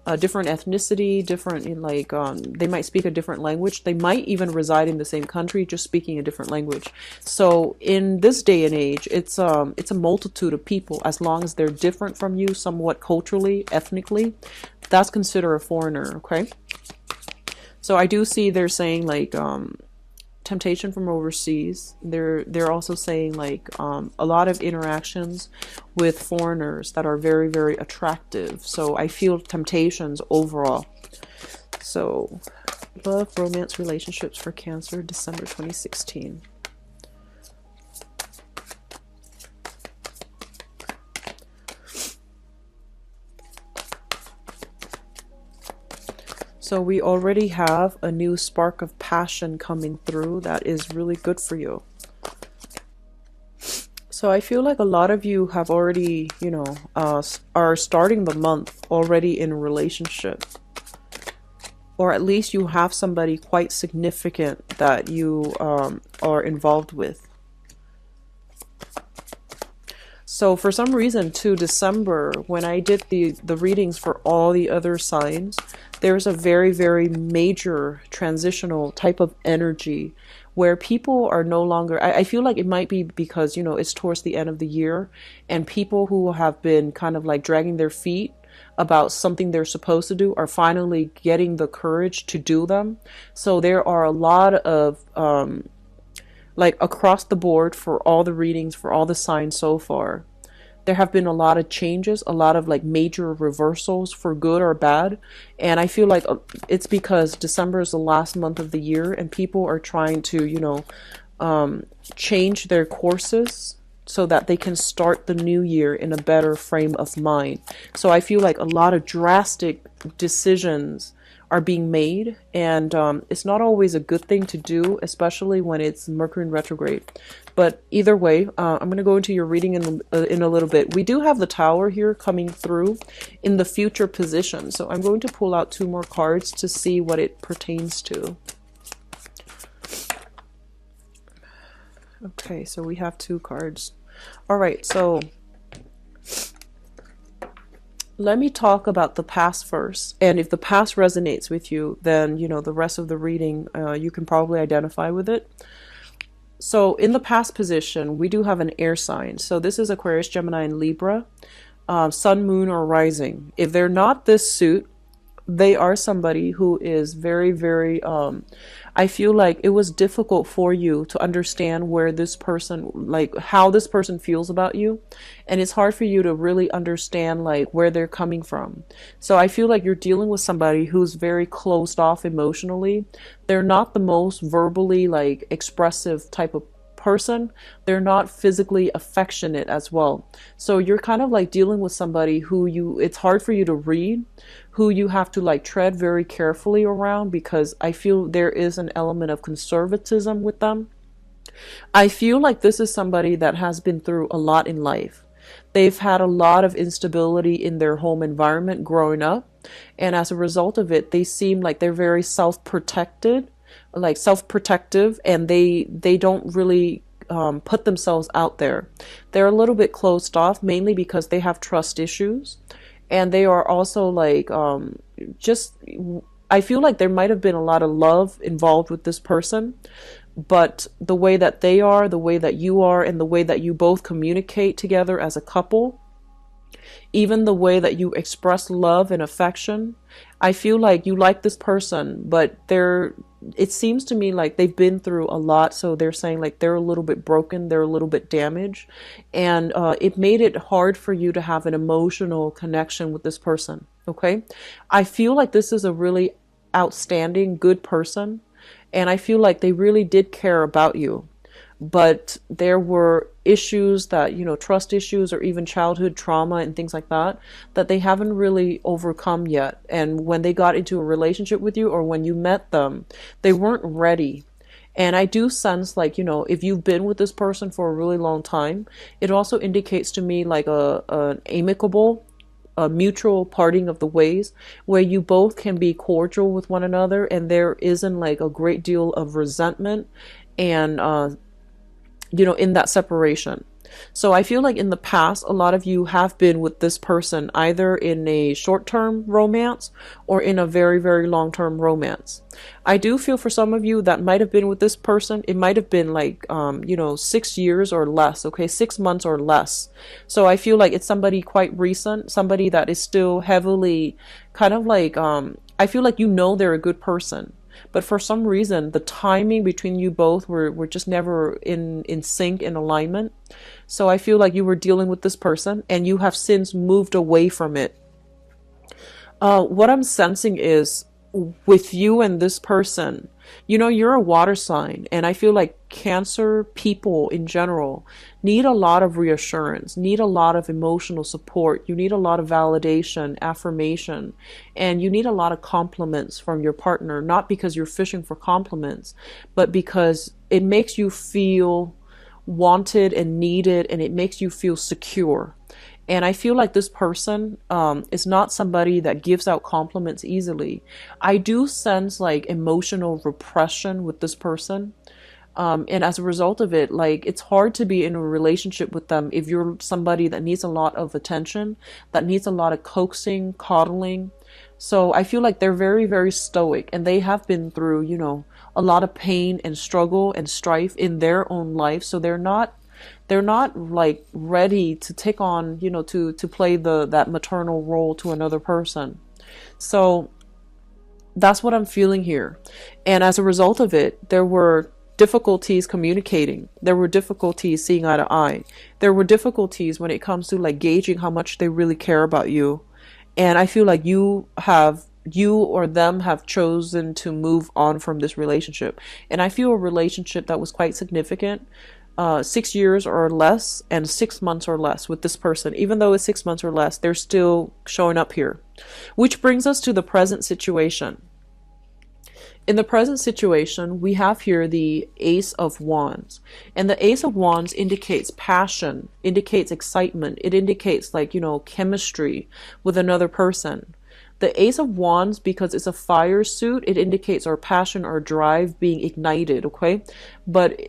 a different ethnicity, different in like, they might speak a different language. They might even reside in the same country, just speaking a different language. So in this day and age, it's a multitude of people, as long as they're different from you somewhat culturally, ethnically. That's considered a foreigner. Okay, so I do see they're saying like temptation from overseas. They're also saying like a lot of interactions with foreigners that are very, very attractive. So I feel temptations overall. So love, romance, relationships for Cancer, December 2016. So we already have a new spark of passion coming through that is really good for you. So I feel like a lot of you have already, are starting the month already in a relationship. Or at least you have somebody quite significant that you are involved with. So for some reason, too, December, when I did the readings for all the other signs, there's a very, very major transitional type of energy where people are no longer, I feel like it might be because, it's towards the end of the year, and people who have been kind of like dragging their feet about something they're supposed to do are finally getting the courage to do them. So there are a lot of like across the board for all the readings, for all the signs so far, there have been a lot of changes, a lot of like major reversals for good or bad. And I feel like it's because December is the last month of the year and people are trying to, change their courses so that they can start the new year in a better frame of mind. So I feel like a lot of drastic decisions are being made, and it's not always a good thing to do, especially when it's Mercury in retrograde. But either way, I'm going to go into your reading in a little bit. We do have the Tower here coming through in the future position, so I'm going to pull out 2 more cards to see what it pertains to. Okay, so we have 2 cards. All right, so let me talk about the past first. And if the past resonates with you, then, the rest of the reading, you can probably identify with it. So in the past position, we do have an air sign. So this is Aquarius, Gemini, and Libra, sun, moon, or rising. If they're not this suit, they are somebody who is very, very, I feel like it was difficult for you to understand where this person, like how this person feels about you. And it's hard for you to really understand like where they're coming from. So I feel like you're dealing with somebody who's very closed off emotionally. They're not the most verbally like expressive type of person. They're not physically affectionate as well. So you're kind of like dealing with somebody who it's hard for you to read, who you have to like tread very carefully around, because I feel there is an element of conservatism with them. I feel like this is somebody that has been through a lot in life. They've had a lot of instability in their home environment growing up, and as a result of it, they seem like they're very self-protective, and they don't really put themselves out there. They're a little bit closed off, mainly because they have trust issues, and they are also like I feel like there might have been a lot of love involved with this person, but the way that they are, the way that you are, and the way that you both communicate together as a couple, even the way that you express love and affection, I feel like you like this person, but it seems to me like they've been through a lot. So they're saying like they're a little bit broken, they're a little bit damaged, and it made it hard for you to have an emotional connection with this person. Okay, I feel like this is a really outstanding, good person, And I feel like they really did care about you. But there were issues that, trust issues or even childhood trauma and things like that, that they haven't really overcome yet. And when they got into a relationship with you or when you met them, they weren't ready. And I do sense like, if you've been with this person for a really long time, it also indicates to me like an amicable, a mutual parting of the ways where you both can be cordial with one another and there isn't like a great deal of resentment and in that separation. So I feel like in the past, a lot of you have been with this person either in a short-term romance or in a very, very long-term romance. I do feel for some of you that might have been with this person, it might have been like, 6 years or less, okay, 6 months or less. So I feel like it's somebody quite recent, somebody that is still heavily kind of like, I feel like they're a good person. But for some reason, the timing between you both were just never in sync, in alignment. So I feel like you were dealing with this person and you have since moved away from it. What I'm sensing is with you and this person, you're a water sign, and I feel like Cancer people in general need a lot of reassurance, need a lot of emotional support. You need a lot of validation, affirmation, and you need a lot of compliments from your partner, not because you're fishing for compliments, but because it makes you feel wanted and needed, and it makes you feel secure. And I feel like this person is not somebody that gives out compliments easily. I do sense like emotional repression with this person. And as a result of it, like it's hard to be in a relationship with them if you're somebody that needs a lot of attention, that needs a lot of coaxing, coddling. So I feel like they're very, very stoic and they have been through, a lot of pain and struggle and strife in their own life. So they're not like ready to take on, to play that maternal role to another person. So that's what I'm feeling here. And as a result of it, there were difficulties communicating. There were difficulties seeing eye to eye. There were difficulties when it comes to like gauging how much they really care about you. And I feel like you or them have chosen to move on from this relationship. And I feel a relationship that was quite significant, 6 years or less and 6 months or less with this person. Even though it's 6 months or less, they're still showing up here. Which brings us to the present situation. In the present situation, we have here the Ace of Wands. And the Ace of Wands indicates passion, indicates excitement. It indicates like, chemistry with another person. The Ace of Wands, because it's a fire suit, it indicates our passion, our drive being ignited, okay? But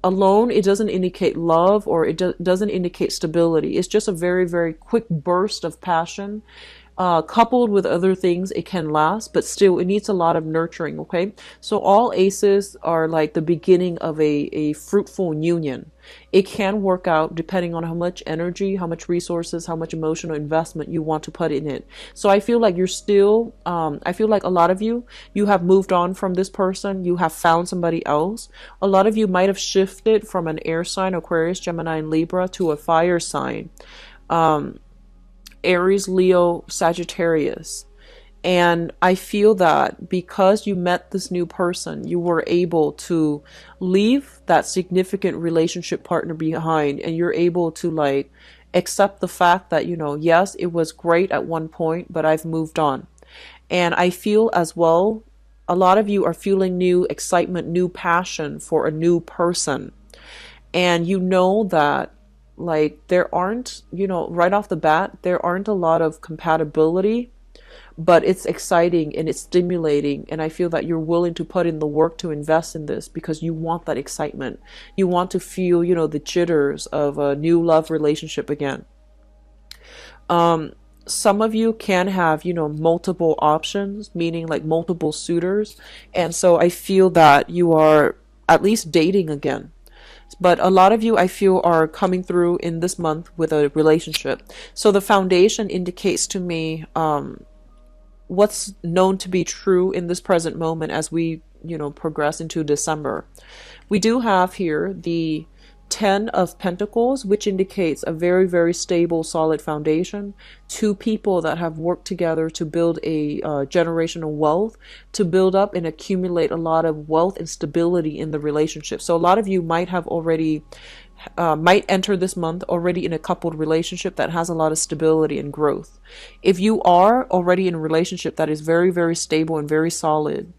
alone, it doesn't indicate love or it doesn't indicate stability. It's just a very, very quick burst of passion. Coupled with other things, it can last, but still it needs a lot of nurturing, okay? So all aces are like the beginning of a fruitful union. It can work out depending on how much energy, how much resources, how much emotional investment you want to put in it. So I feel like you're still, I feel like a lot of you have moved on from this person. You have found somebody else. A lot of you might have shifted from an air sign, Aquarius, Gemini, and Libra, to a fire sign. Aries, Leo, Sagittarius. And I feel that because you met this new person, you were able to leave that significant relationship partner behind, and you're able to like accept the fact that, yes, it was great at one point, but I've moved on. And I feel as well, a lot of you are feeling new excitement, new passion for a new person. And that like there aren't, right off the bat, there aren't a lot of compatibility, but it's exciting and it's stimulating. And I feel that you're willing to put in the work to invest in this because you want that excitement. You want to feel, the jitters of a new love relationship again. Some of you can have, multiple options, meaning like multiple suitors. And so I feel that you are at least dating again. But a lot of you, I feel, are coming through in this month with a relationship. So the foundation indicates to me what's known to be true in this present moment as we, progress into December. We do have here the 10 of Pentacles, which indicates a very, very stable, solid foundation. Two people that have worked together to build a generational wealth, to build up and accumulate a lot of wealth and stability in the relationship. So a lot of you might have already might enter this month already in a coupled relationship that has a lot of stability and growth. If you are already in a relationship that is very, very stable and very solid,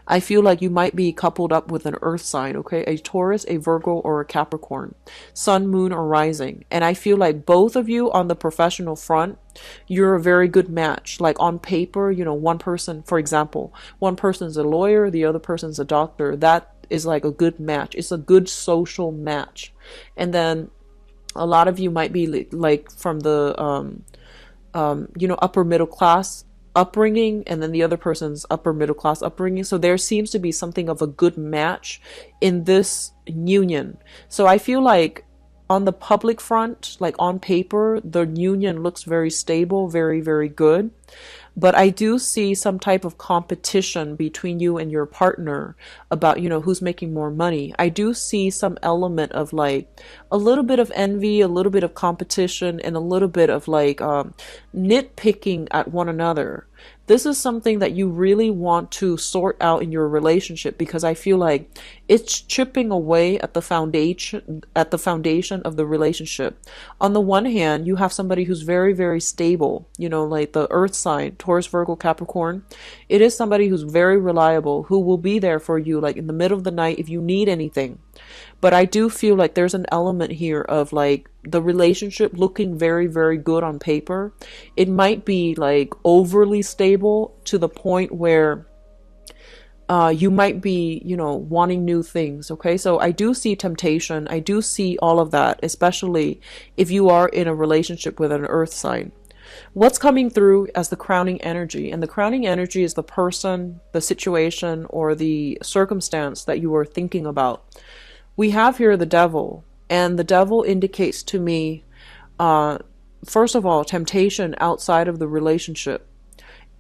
I feel like you might be coupled up with an earth sign, okay? A Taurus, a Virgo, or a Capricorn, sun, moon, or rising. And I feel like both of you on the professional front, you're a very good match. Like on paper, you know, one person, for example, one person's a lawyer, the other person's a doctor. That is like a good match. It's a good social match. And then a lot of you might be like from the, you know, upper middle class upbringing, and then the other person's upper middle class upbringing. So there seems to be something of a good match in this union. So I feel like on the public front, like on paper, the union looks very stable, very, very good. But I do see some type of competition between you and your partner about, you know, who's making more money. I do see some element of like a little bit of envy, a little bit of competition, and a little bit of like nitpicking at one another. This is something that you really want to sort out in your relationship, because I feel like it's chipping away at the foundation of the relationship. On the one hand, you have somebody who's very, very stable, you know, like the earth sign, Taurus, Virgo, Capricorn. It is somebody who's very reliable, who will be there for you like in the middle of the night if you need anything. But I do feel like there's an element here of like the relationship looking very, very good on paper. It might be like overly stable to the point where you might be, you know, wanting new things. Okay, so I do see temptation. I do see all of that, especially if you are in a relationship with an earth sign. What's coming through as the crowning energy? And the crowning energy is the person, the situation, or the circumstance that you are thinking about. We have here the devil, and the devil indicates to me, first of all, temptation outside of the relationship.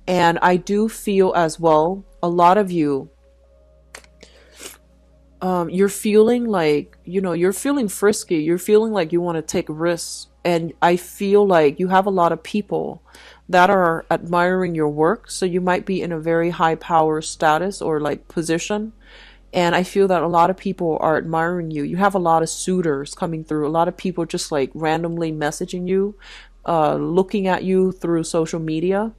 And I do feel as well, a lot of you, you're feeling like, you know, you're feeling frisky. You're feeling like you want to take risks. And I feel like you have a lot of people that are admiring your work. So you might be in a very high power status or like position. And I feel that a lot of people are admiring you. You have a lot of suitors coming through. A lot of people just like randomly messaging you, looking at you through social media.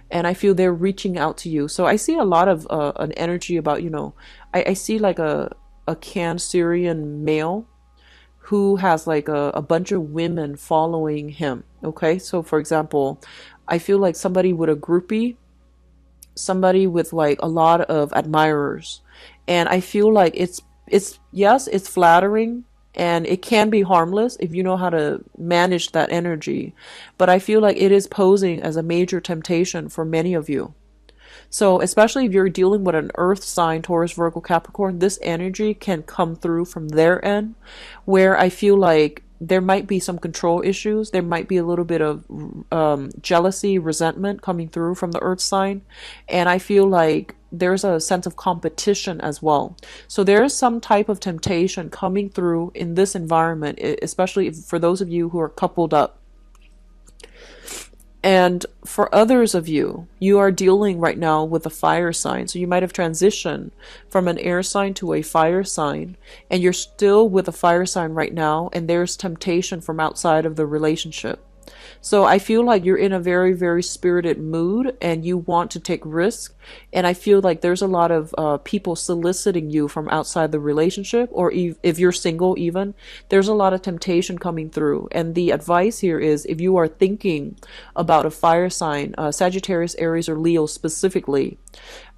And I feel they're reaching out to you. So I see a lot of an energy about, you know, I see like a Cancerian male who has like a bunch of women following him. Okay, so for example, I feel like somebody with a groupie, somebody with like a lot of admirers. And I feel like it's yes, it's flattering, and it can be harmless if you know how to manage that energy. But I feel like it is posing as a major temptation for many of you. So especially if you're dealing with an earth sign, Taurus, Virgo, Capricorn, this energy can come through from their end, where I feel like there might be some control issues. There might be a little bit of jealousy, resentment coming through from the earth sign. And I feel like there's a sense of competition as well. So there is some type of temptation coming through in this environment, especially for those of you who are coupled up. And for others of you, you are dealing right now with a fire sign. So you might have transitioned from an air sign to a fire sign, and you're still with a fire sign right now, and there's temptation from outside of the relationship. So I feel like you're in a very, very spirited mood, and you want to take risks. And I feel like there's a lot of people soliciting you from outside the relationship, or if you're single even, there's a lot of temptation coming through. And the advice here is, if you are thinking about a fire sign, Sagittarius, Aries, or Leo specifically,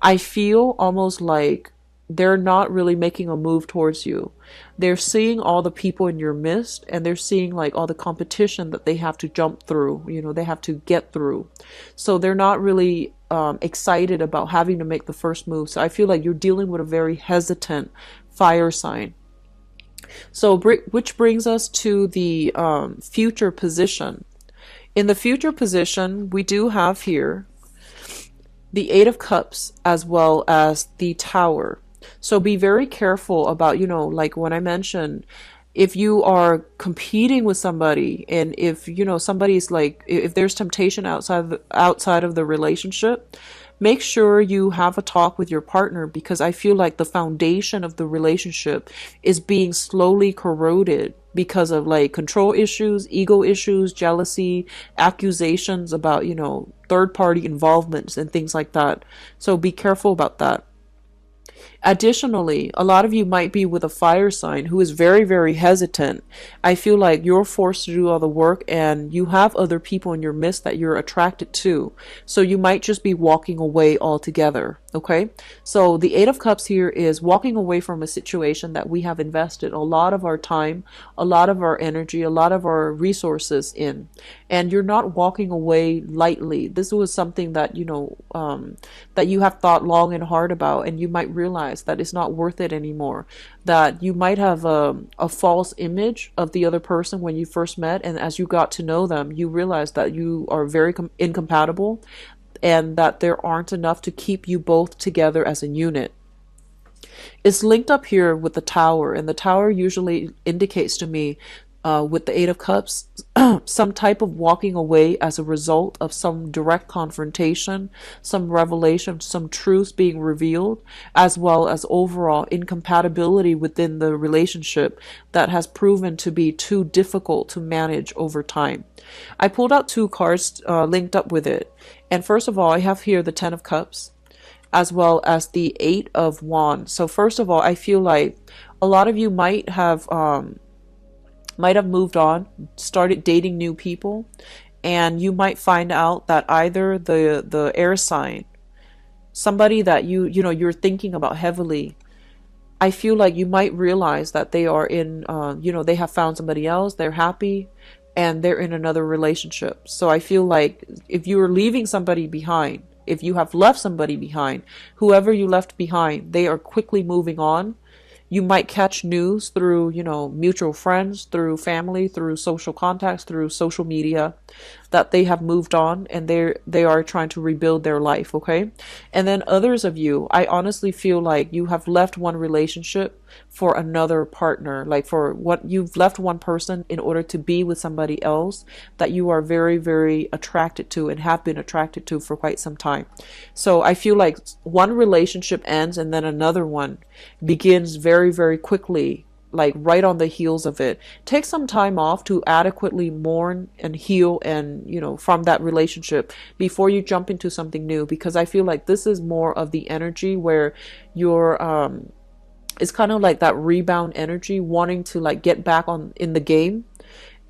I feel almost like they're not really making a move towards you. They're seeing all the people in your midst, and they're seeing like all the competition that they have to jump through, you know, they have to get through. So they're not really excited about having to make the first move. So I feel like you're dealing with a very hesitant fire sign. So which brings us to the future position. In the future position, we do have here the Eight of Cups as well as the Tower. So be very careful about, you know, like when I mentioned, If you are competing with somebody, and if you know somebody's like, if there's temptation outside of the relationship, make sure you have a talk with your partner, because I feel like the foundation of the relationship is being slowly corroded because of like control issues, ego issues, jealousy, accusations about, third party involvements and things like that. So be careful about that. Additionally, a lot of you might be with a fire sign who is very, very hesitant. I feel like you're forced to do all the work, and you have other people in your midst that you're attracted to. So you might just be walking away altogether. Okay. So the Eight of Cups here is walking away from a situation that we have invested a lot of our time, a lot of our energy, a lot of our resources in. And you're not walking away lightly. This was something that, that you have thought long and hard about, and you might realize that it's not worth it anymore. That you might have a false image of the other person when you first met, and as you got to know them, you realize that you are very incompatible, and that there aren't enough to keep you both together as a unit. It's linked up here with the Tower, and the Tower usually indicates to me, with the Eight of Cups, some type of walking away as a result of some direct confrontation, some revelation, some truths being revealed, as well as overall incompatibility within the relationship that has proven to be too difficult to manage over time. I pulled out two cards linked up with it. And first of all, I have here the Ten of Cups, as well as the Eight of Wands. So first of all, I feel like a lot of you might have moved on, started dating new people, and you might find out that either the air sign, somebody that you're thinking about heavily, I feel like you might realize that they are in, they have found somebody else, they're happy, and they're in another relationship. So I feel like if you are leaving somebody behind, if you have left somebody behind, whoever you left behind, they are quickly moving on. You might catch news through, mutual friends, through family, through social contacts, through social media, that they have moved on and they are trying to rebuild their life, okay? And then others of you, I honestly feel like you have left one relationship for another partner, like for what you've left one person in order to be with somebody else that you are very, very attracted to and have been attracted to for quite some time. So I feel like one relationship ends and then another one begins very, very quickly, like right on the heels of it. Take some time off to adequately mourn and heal and, from that relationship before you jump into something new, because I feel like this is more of the energy where you're, it's kind of like that rebound energy, wanting to like get back on in the game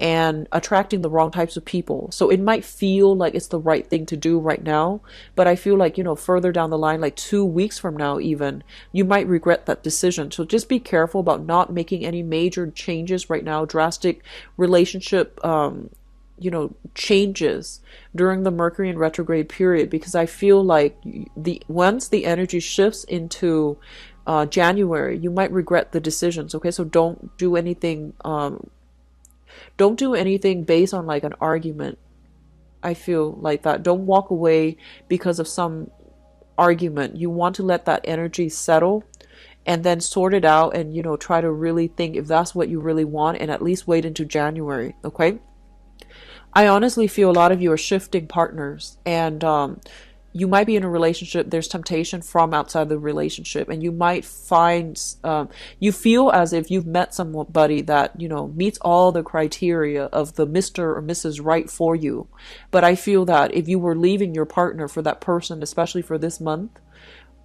and attracting the wrong types of people. So it might feel like it's the right thing to do right now, but I feel like, further down the line, like 2 weeks from now even, you might regret that decision. So just be careful about not making any major changes right now, drastic relationship changes during the Mercury in retrograde period, because I feel like once the energy shifts into January, you might regret the decisions. Okay, so don't do anything based on like an argument. I feel like that. Don't walk away because of some argument. You want to let that energy settle and then sort it out and, try to really think if that's what you really want, and at least wait into January. Okay. I honestly feel a lot of you are shifting partners, and you might be in a relationship, there's temptation from outside the relationship, and you might find, you feel as if you've met somebody that, meets all the criteria of the Mr. or Mrs. Right for you. But I feel that if you were leaving your partner for that person, especially for this month,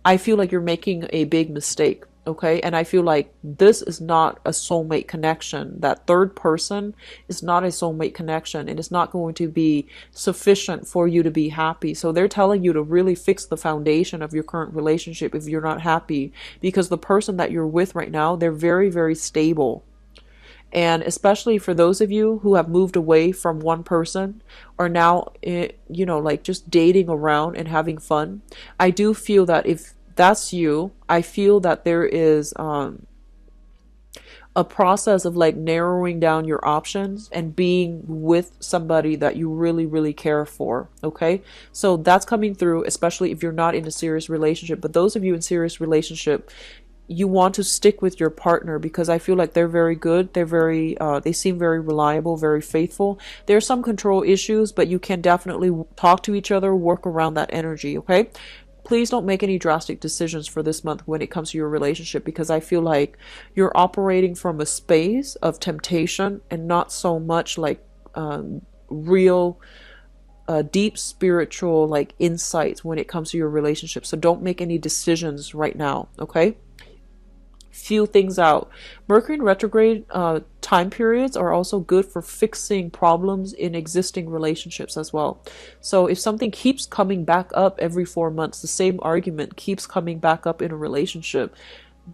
I feel like you're making a big mistake. Okay. And I feel like this is not a soulmate connection. That third person is not a soulmate connection, and it's not going to be sufficient for you to be happy. So they're telling you to really fix the foundation of your current relationship if you're not happy, because the person that you're with right now, they're very, very stable. And especially for those of you who have moved away from one person, are now, like just dating around and having fun. I do feel that if that's you, I feel that there is a process of like narrowing down your options and being with somebody that you really, really care for. Okay. So that's coming through, especially if you're not in a serious relationship. But those of you in serious relationship, you want to stick with your partner because I feel like they're very good. They're very, they seem very reliable, very faithful. There's some control issues, but you can definitely talk to each other, work around that energy, okay? Please don't make any drastic decisions for this month when it comes to your relationship because I feel like you're operating from a space of temptation and not so much like real deep spiritual like insights when it comes to your relationship. So don't make any decisions right now, okay? Feel things out. Mercury in retrograde time periods are also good for fixing problems in existing relationships as well. So if something keeps coming back up every 4 months, the same argument keeps coming back up in a relationship,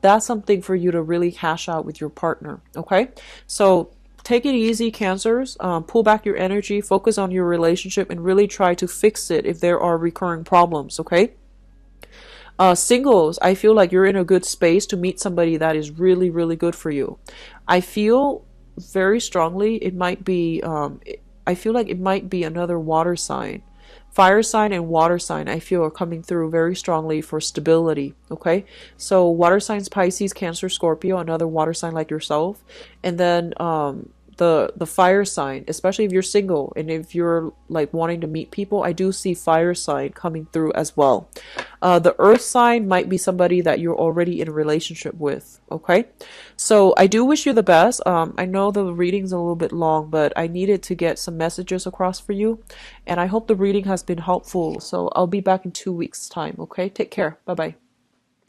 that's something for you to really hash out with your partner, okay? So take it easy, Cancers. Pull back your energy, focus on your relationship, and really try to fix it if there are recurring problems, okay? Singles, I feel like you're in a good space to meet somebody that is really, really good for you. I feel very strongly it might be, I feel like it might be another water sign. Fire sign and water sign, I feel, are coming through very strongly for stability, okay? So water signs, Pisces, Cancer, Scorpio, another water sign like yourself. And then the fire sign, especially if you're single and if you're like wanting to meet people, I do see fire sign coming through as well. The earth sign might be somebody that you're already in a relationship with, okay? So I do wish you the best. I know the reading's a little bit long, but I needed to get some messages across for you, and I hope the reading has been helpful. So I'll be back in 2 weeks time, okay? Take care. Bye bye.